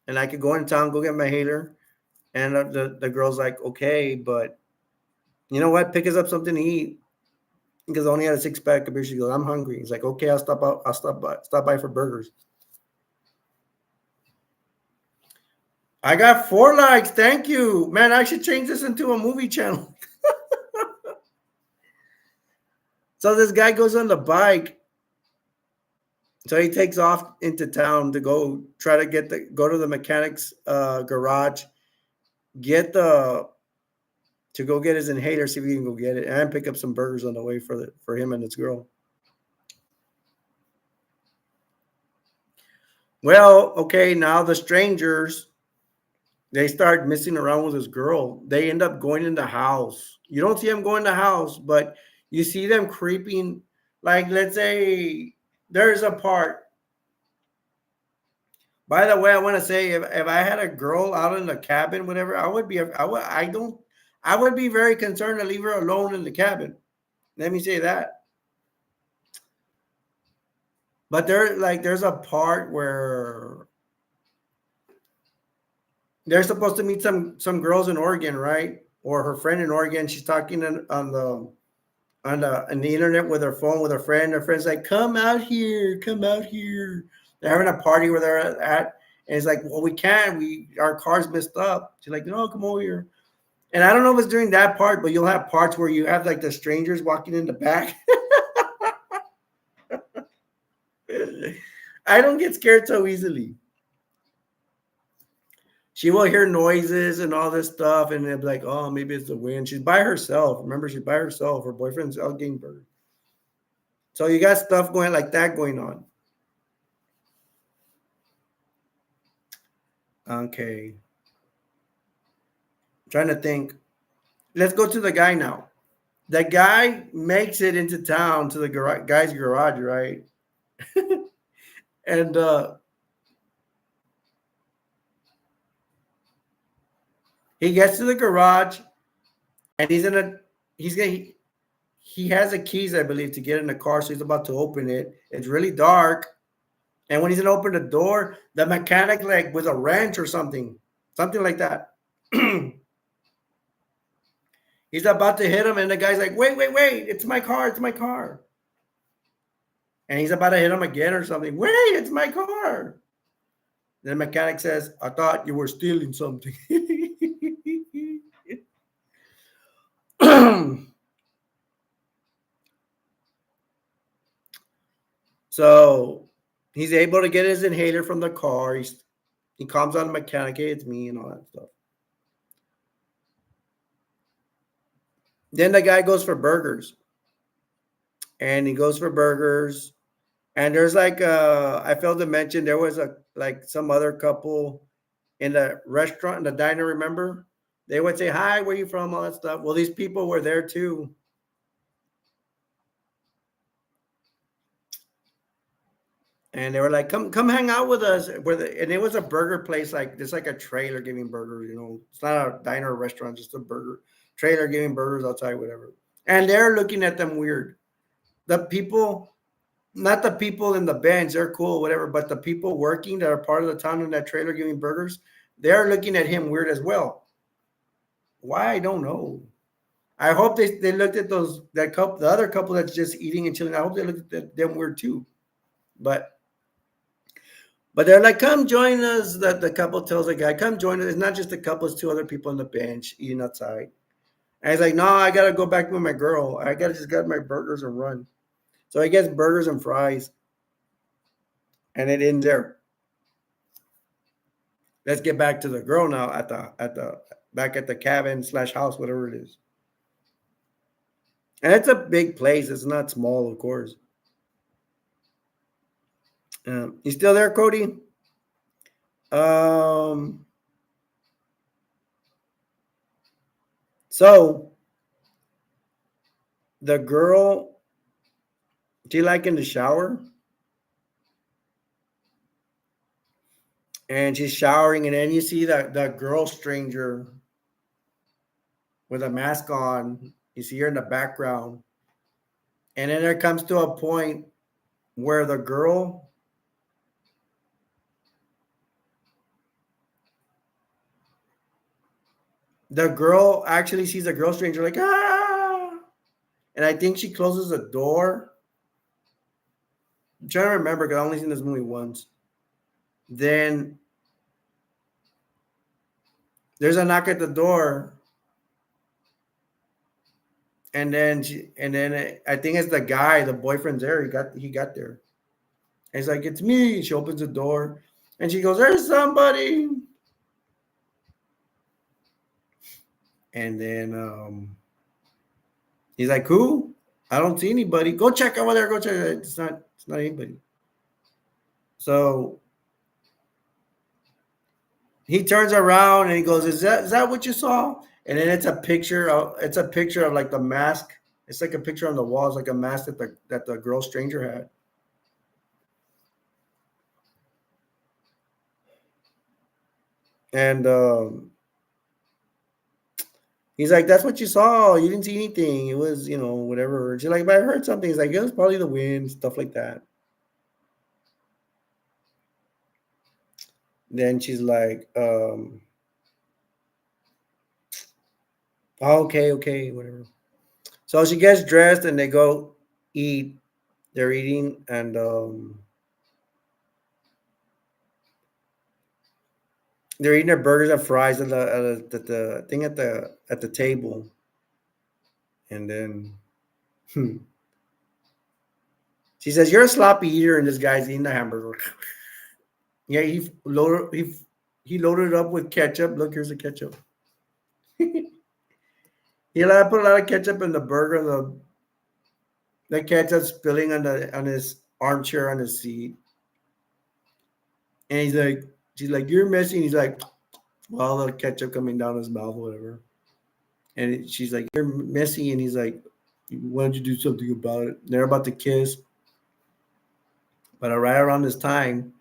and I could go in town, go get my hater. And the girl's like, okay, but you know what? Pick us up something to eat. Because I only had a 6-pack of beer. She goes, I'm hungry. He's like, okay, I'll stop out. I'll stop by for burgers. I got 4 likes. Thank you. Man, I should change this into a movie channel. So this guy goes on the bike. So he takes off into town to go try to go to the mechanic's garage, to go get his inhaler, see if he can go get it, and pick up some burgers on the way for him and his girl. Well, okay, now the strangers, they start messing around with this girl. They end up going in the house. You don't see them go in the house, but you see them creeping. Like, let's say there's a part. By the way, I want to say if I had a girl out in the cabin, whatever, I would be very concerned to leave her alone in the cabin. Let me say that. But there's a part where they're supposed to meet some girls in Oregon, right? Or her friend in Oregon. She's talking on the internet with her phone with her friend. Her friend's like, come out here. They're having a party where they're at. And it's like, well, we can't. Our car's messed up. She's like, no, come over here. And I don't know if it's during that part, but you'll have parts where you have like the strangers walking in the back. I don't get scared so easily. She will hear noises and all this stuff, and they'll be like, oh, maybe it's the wind. She's by herself. Remember, she's by herself. Her boyfriend's out getting bird. So you got stuff going like that going on. Okay. I'm trying to think. Let's go to the guy now. The guy makes it into town to the guy's garage, right? And he gets to the garage, and he has the keys, I believe, to get in the car. So he's about to open it. It's really dark. And when he's going to open the door, the mechanic, like with a wrench or something like that. He's about to hit him, and the guy's like, wait, it's my car. And he's about to hit him again or something. Wait, it's my car. The mechanic says, I thought you were stealing something. So he's able to get his inhaler from the car. He calms down the mechanic. Hey, it's me and all that stuff. Then the guy goes for burgers. And he goes for burgers. And there's like I failed to mention there was some other couple in the restaurant, in the diner, remember? They would say, hi, where you from? All that stuff. Well, these people were there too. And they were like, come hang out with us. And it was a burger place, it's like a trailer giving burgers, It's not a diner or restaurant, just a burger trailer giving burgers outside, whatever. And they're looking at them weird. The people, not the people in the bench, they're cool, whatever, but the people working that are part of the town in that trailer giving burgers, they're looking at him weird as well. Why? I don't know. I hope they looked at the other couple that's just eating and chilling. I hope they looked at them weird too. But they're like, come join us. The couple tells the guy, come join us. It's not just a couple, it's 2 other people on the bench eating outside. And he's like, no, I got to go back with my girl. I got to just get my burgers and run. So he gets burgers and fries, and it ends there. Let's get back to the girl now at the back at the cabin slash house, whatever it is. And it's a big place. It's not small, of course. You still there, Cody? Um. So the girl, she like in the shower, and she's showering, and then you see that girl stranger with a mask on. You see her in the background, and then there comes to a point where the girl actually sees the girl stranger like ah, and I think she closes the door. I'm trying to remember because I only seen this movie once. Then there's a knock at the door, and then I think it's the guy, the boyfriend's there. He got there. And he's like, "It's me." She opens the door, and she goes, "There's somebody." And then he's like, "Who? I don't see anybody. Go check over there. Go check. It's not anybody." So he turns around and he goes, "Is that what you saw?" And then it's a picture of like the mask. It's like a picture on the wall. It's like a mask that the girl stranger had. And he's like, "That's what you saw. You didn't see anything. It was, whatever." She's like, "But I heard something." He's like, "It was probably the wind, stuff like that." Then she's like, "Oh, okay, okay, whatever." So she gets dressed and they go eat. They're eating, and they're eating their burgers and fries at the thing at the table. And then she says, "You're a sloppy eater," and this guy's eating the hamburger. Yeah, he loaded it up with ketchup. Look, here's the ketchup. Put a lot of ketchup in the burger. The ketchup spilling on his armchair on his seat. And she's like, "You're messy." And he's like, "Well, the ketchup coming down his mouth, whatever." And she's like, "You're messy." And he's like, "Why don't you do something about it?" They're about to kiss. But right around this time,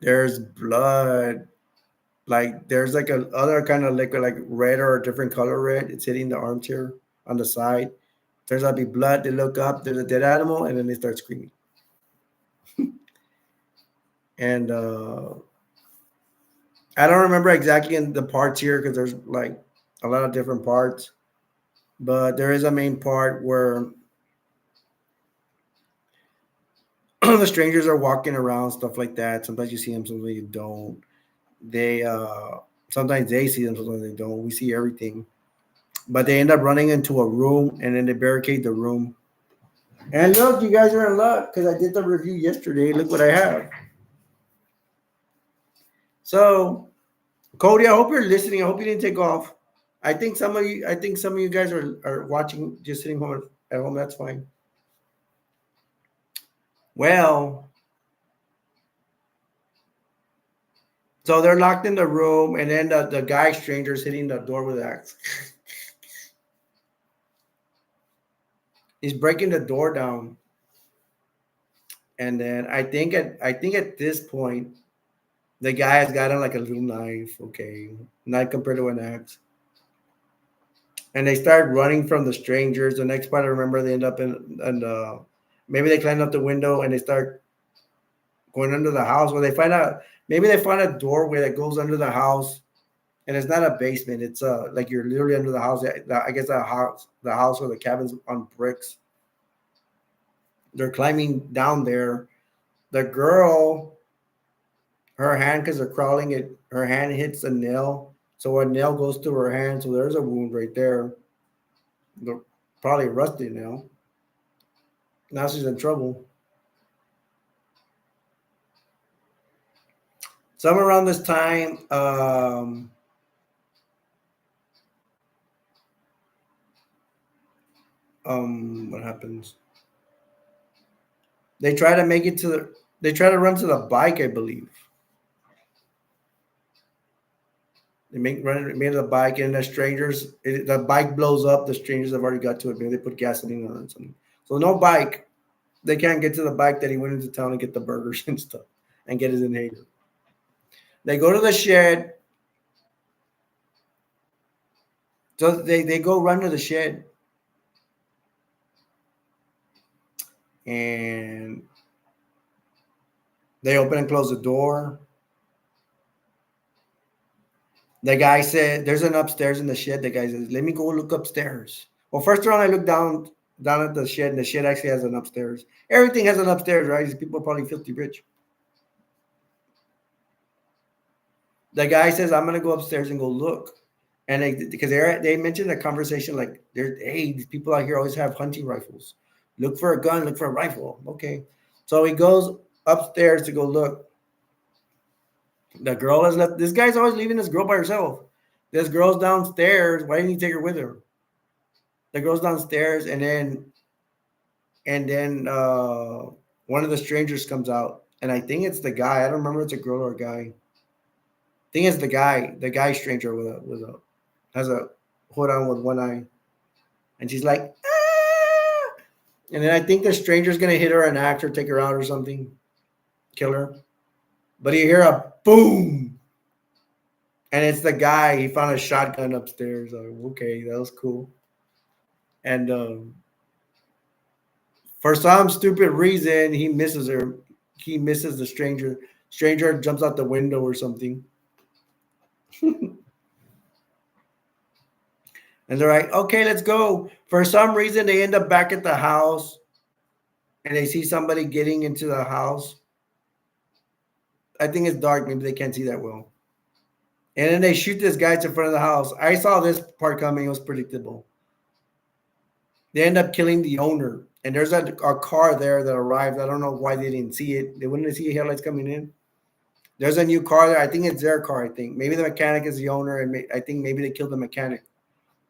there's blood. Like there's like a other kind of liquid, like red or a different color red. It's hitting the armchair on the side. Turns out to be blood. They look up. There's a dead animal, and then they start screaming. And I don't remember exactly in the parts here because there's like a lot of different parts. But there is a main part where the strangers are walking around, stuff like that. Sometimes you see them, sometimes you don't. They sometimes they see them, sometimes they don't. We see everything. But they end up running into a room and then they barricade the room. And look, you guys are in luck because I did the review yesterday. Look what I have. So, Cody, I hope you're listening. I hope you didn't take off. I think some of you guys are watching, just sitting home at home. That's fine. Well, so they're locked in the room, and then the guy stranger's hitting the door with an axe. He's breaking the door down, and then I think at this point the guy has gotten like a little knife, okay, knife compared to an axe, and they start running from the strangers. The next part I remember, they end up in and maybe they climb up the window and they start going under the house. Where they find a doorway that goes under the house, and it's not a basement. It's like you're literally under the house. I guess the house or the cabin's on bricks. They're climbing down there. The girl, her hand, because they're crawling it, her hand hits a nail. So a nail goes through her hand. So there's a wound right there. The, probably a rusty nail. Now she's in trouble. Somewhere around this time, what happens? They try to make it to the. They try to run to the bike, I believe. They make run made the bike, and the strangers. The bike blows up. The strangers have already got to it. Maybe they put gasoline on it or something. So no bike. They can't get to the bike that he went into town and get the burgers and stuff and get his inhaler. They go to the shed. So they go run to the shed and they open and close the door. The guy said, "There's an upstairs in the shed." The guy says, "Let me go look upstairs." Well, first round I look down at the shed, and the shed actually has an upstairs. Everything has an upstairs, right? These people are probably filthy rich. The guy says, "I'm gonna go upstairs and go look," and because they mentioned a conversation like, hey, these people out here always have hunting rifles. Look for a gun, look for a rifle." Okay, so he goes upstairs to go look. The girl has left. This guy's always leaving this girl by herself. This girl's downstairs. Why didn't he take her with her? The girl's downstairs, and then one of the strangers comes out, and I think it's the guy. I don't remember if it's a girl or a guy. I think it's the guy. The guy stranger with a has a hood on with one eye, and she's like, ah! And then I think the stranger's gonna hit her and act or take her out or something, kill her. But you hear a boom, and it's the guy. He found a shotgun upstairs. Like, okay, that was cool. And for some stupid reason, he misses her. He misses the stranger. Stranger jumps out the window or something. And they're like, okay, let's go. For some reason, they end up back at the house and they see somebody getting into the house. I think it's dark. Maybe they can't see that well. And then they shoot this guy to front of the house. I saw this part coming. It was predictable. They end up killing the owner. And there's a car there that arrived. I don't know why they didn't see it. They wouldn't see headlights coming in. There's a new car there. I think it's their car. I think maybe the mechanic is the owner, and I think maybe they killed the mechanic.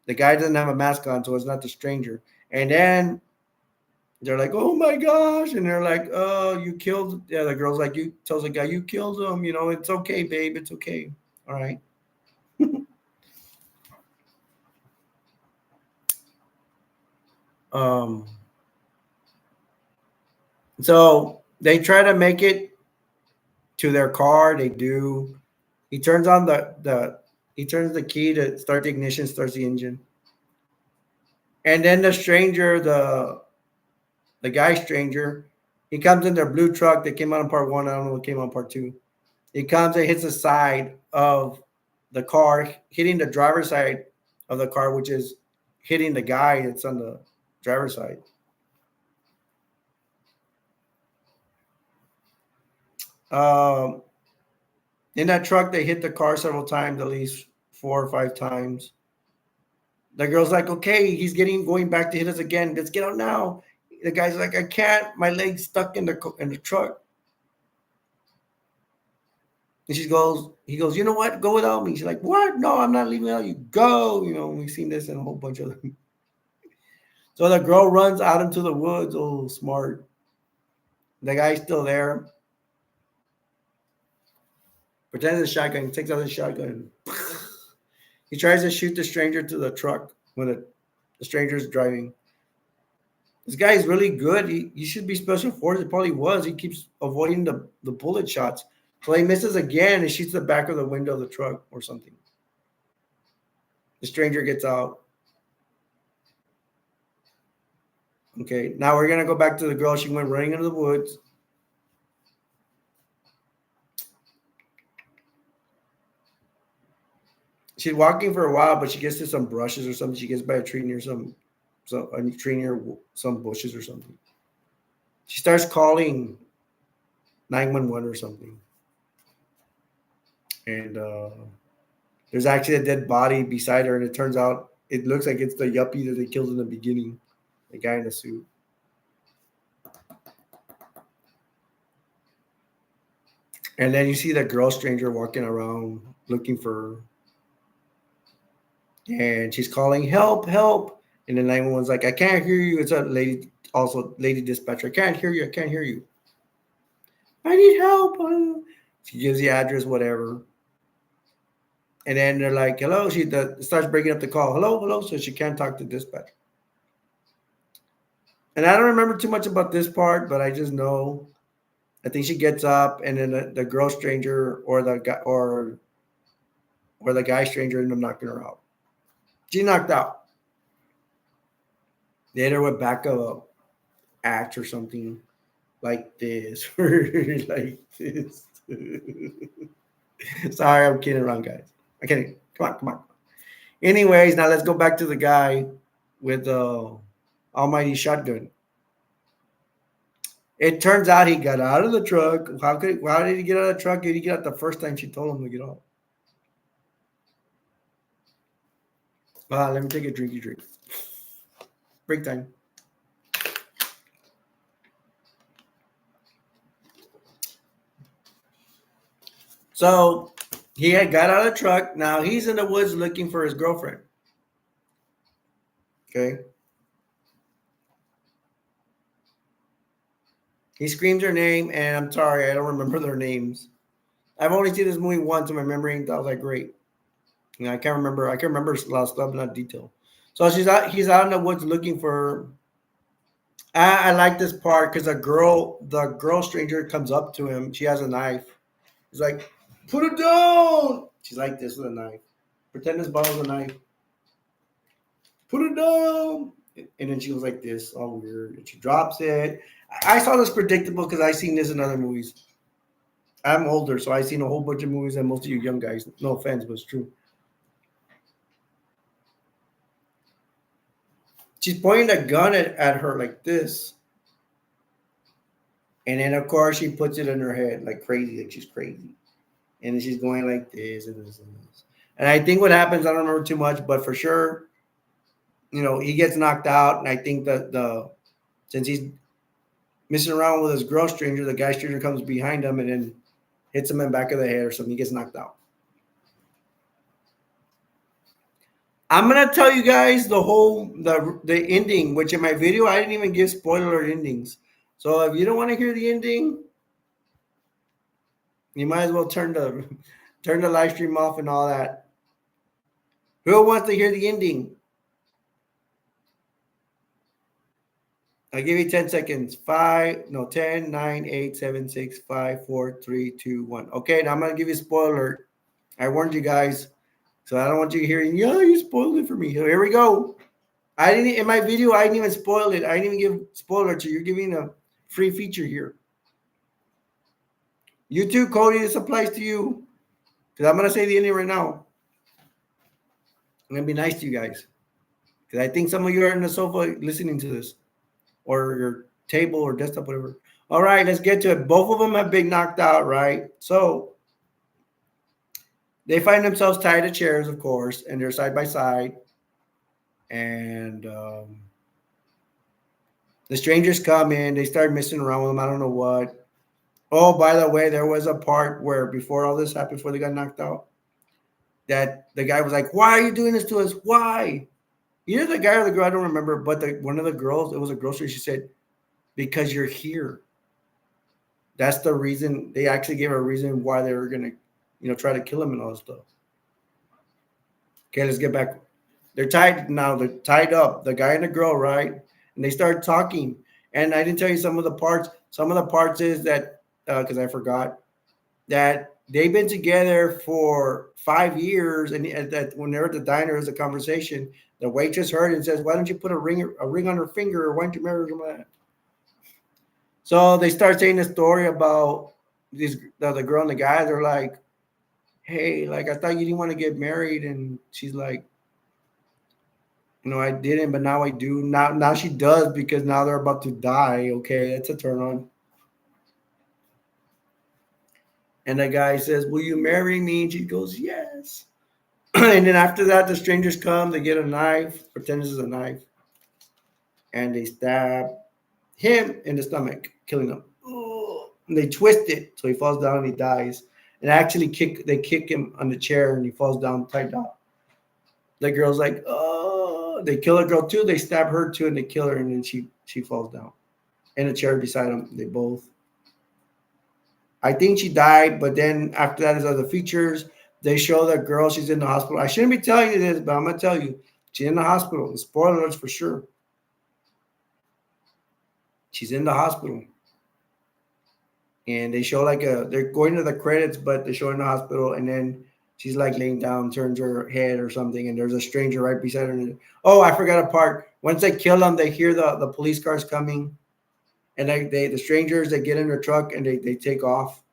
The guy doesn't have a mask on, so it's not the stranger. And then they're like, "Oh my gosh!" And they're like, "Oh, you killed." Yeah, the girl's like, "You tells the guy you killed him. You know, it's okay, babe. It's okay. All right." um. So they try to make it to their car. They do. He turns on the he turns the key to start the ignition, starts the engine, and then the stranger, the guy stranger, he comes in their blue truck that came out in part one. I don't know what came out in part two. He comes and hits the side of the car, hitting the driver's side of the car, which is hitting the guy that's on the driver's side. Um, in that truck, they hit the car several times, at least 4 or 5 times. The girl's like, okay, he's going back to hit us again. Let's get out now. The guy's like, I can't. My leg's stuck in the truck. And he goes, you know what? Go without me. She's like, what? No, I'm not leaving without you. Go. You know, we've seen this in a whole bunch of them. So the girl runs out into the woods. Oh, smart. The guy's still there. Pretends it's a shotgun. He takes out his shotgun. He tries to shoot the stranger to the truck when the stranger's driving. This guy is really good. He should be special forces. It probably was. He keeps avoiding the bullet shots. So he misses again and shoots the back of the window of the truck or something. The stranger gets out. Okay, now we're gonna go back to the girl. She went running into the woods. She's walking for a while, but she gets to some brushes or something. She gets by a tree near a tree near some bushes or something. She starts calling 911 or something, and there's actually a dead body beside her, and it turns out it looks like it's the yuppie that they killed in the beginning, the guy in the suit. And then you see the girl stranger walking around looking for her. And she's calling, help, help. And then 911's like, I can't hear you. It's a lady, also lady dispatcher. I can't hear you. I can't hear you. I need help. She gives the address, whatever. And then they're like, hello. She starts breaking up the call. Hello, hello. So she can't talk to dispatch. And I don't remember too much about this part, but I just know, I think she gets up, and then the girl stranger or the guy or the guy stranger end up knocking her out. She knocked out. They hit her with back of a axe or something like this, like this. Sorry, I'm kidding around, guys. I'm kidding. Come on, come on. Anyways, now let's go back to the guy with the almighty shotgun. It turns out he got out of the truck. How did he get out of the truck? Did he get out the first time she told him to get out? Let me take a drinky drink. Break time. So he had got out of the truck. Now he's in the woods looking for his girlfriend. Okay. He screams her name, and I'm sorry, I don't remember their names. I've only seen this movie once in my memory, and I was like, great. And I can't remember. I can remember a lot of stuff, not detail. So he's out in the woods looking for her. I like this part because the girl stranger comes up to him. She has a knife. He's like, put it down. She's like this with a knife. Pretend this bottle's a knife. Put it down. And then she was like this, all weird. And she drops it. I saw this predictable because I've seen this in other movies. I'm older, so I've seen a whole bunch of movies than most of you young guys. No offense, but it's true. She's pointing a gun at her like this. And then, of course, she puts it in her head like crazy, like she's crazy. And then she's going like this and this and this. And I think what happens, I don't remember too much, but for sure, he gets knocked out. And I think that since he's messing around with his girl stranger, the guy stranger comes behind him and then hits him in the back of the head or something. He gets knocked out. I'm gonna tell you guys the ending, which in my video I didn't even give spoiler endings. So if you don't want to hear the ending, you might as well turn the live stream off and all that. Who wants to hear the ending? I'll give you 10 seconds. 10, 9, 8, 7, 6, 5, 4, 3, 2, 1. Okay, now I'm gonna give you a spoiler. I warned you guys. So I don't want you hearing, yeah, you spoiled it for me. Here we go. In my video, I didn't even spoil it. I didn't even give spoiler to you. You're giving a free feature here. You too, Cody, this applies to you. Because I'm going to say the ending right now. I'm going to be nice to you guys. Because I think some of you are in the sofa listening to this. Or your table or desktop, whatever. All right, let's get to it. Both of them have been knocked out, right? So they find themselves tied to chairs, of course, and they're side by side. And the strangers come in. They start messing around with them. I don't know what. Oh, by the way, there was a part where before all this happened, before they got knocked out, that the guy was like, why are you doing this to us? Why? Either the guy or the girl, I don't remember, but one of the girls, it was a grocery, she said, because you're here. That's the reason. They actually gave a reason why they were going to, try to kill him and all that stuff. Okay, let's get back. They're tied now. They're tied up, the guy and the girl, right? And they start talking. And I didn't tell you some of the parts. Some of the parts is that, because I forgot, that they've been together for 5 years. And that when they're at the diner, there's a conversation. The waitress heard and says, why don't you put a ring on her finger? Or why don't you marry her? So they start saying the story about the girl and the guy. They're like, hey, like, I thought you didn't want to get married. And she's like, I didn't, but now I do. Now she does because now they're about to die. Okay, that's a turn on. And the guy says, will you marry me? And she goes, yes. And then after that, the strangers come. They get a knife, pretend this is a knife. And they stab him in the stomach, killing him. and they twist it so he falls down and he dies. And actually they kick him on the chair and he falls down tight down. The girl's like, oh, they kill a girl too. They stab her too, and they kill her, and then she falls down in a chair beside him. They both. I think she died, but then after that is other features. They show that girl. She's in the hospital. I shouldn't be telling you this, but I'm gonna tell you. She's in the hospital. The spoilers for sure. She's in the hospital, and they show like they're going to the credits, but they show her in the hospital, and then she's like laying down, turns her head or something, and there's a stranger right beside her. Oh, I forgot a part. Once they kill them, they hear the police cars coming, and the strangers, they get in their truck and they take off,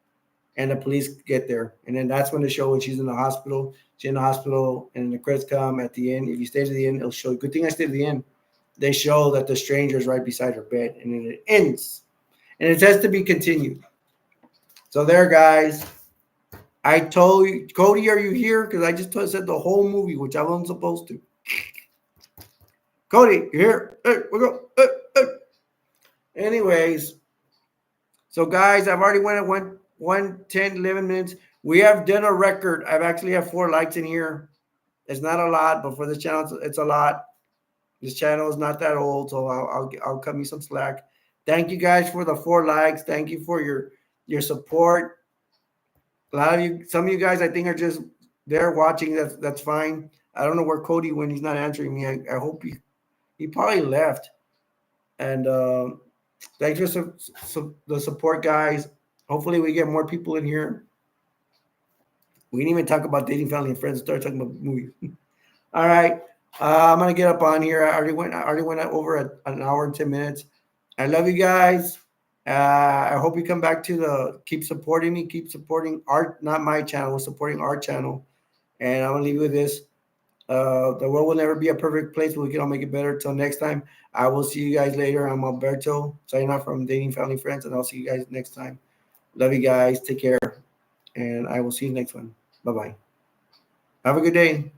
and the police get there, and then that's when they show when she's in the hospital. She's in the hospital, and the credits come at the end. If you stay to the end, it'll show. Good thing I stayed to the end. They show that the stranger's right beside her bed, and then it ends, and it says to be continued. So there, guys. I told you, Cody, are you here? Because I just said the whole movie, which I wasn't supposed to. Cody, you here? Hey, we go. Hey, hey. Anyways, so guys, I've already went at 10, 11 minutes. We have done a record. I've actually have 4 likes in here. It's not a lot, but for this channel, it's a lot. This channel is not that old, so I'll cut me some slack. Thank you guys for the 4 likes. Thank you for your support. A lot of you, some of you guys, I think are just there watching. That's fine. I don't know where Cody went. He's not answering me. I hope he probably left. And thanks for the support, guys. Hopefully, we get more people in here. We didn't even talk about dating, family, and friends. Start talking about movies. All right, I'm gonna get up on here. I already went over an hour and 10 minutes. I love you guys. I hope you come back to keep supporting me, keep supporting art, not my channel, supporting our channel. And I'm gonna leave you with this. The world will never be a perfect place, but we can all make it better. Till next time, I will see you guys later. I'm Alberto, signing off from Dating, Family, Friends, and I'll see you guys next time. Love you guys. Take care, and I will see you next one. Bye-bye. Have a good day.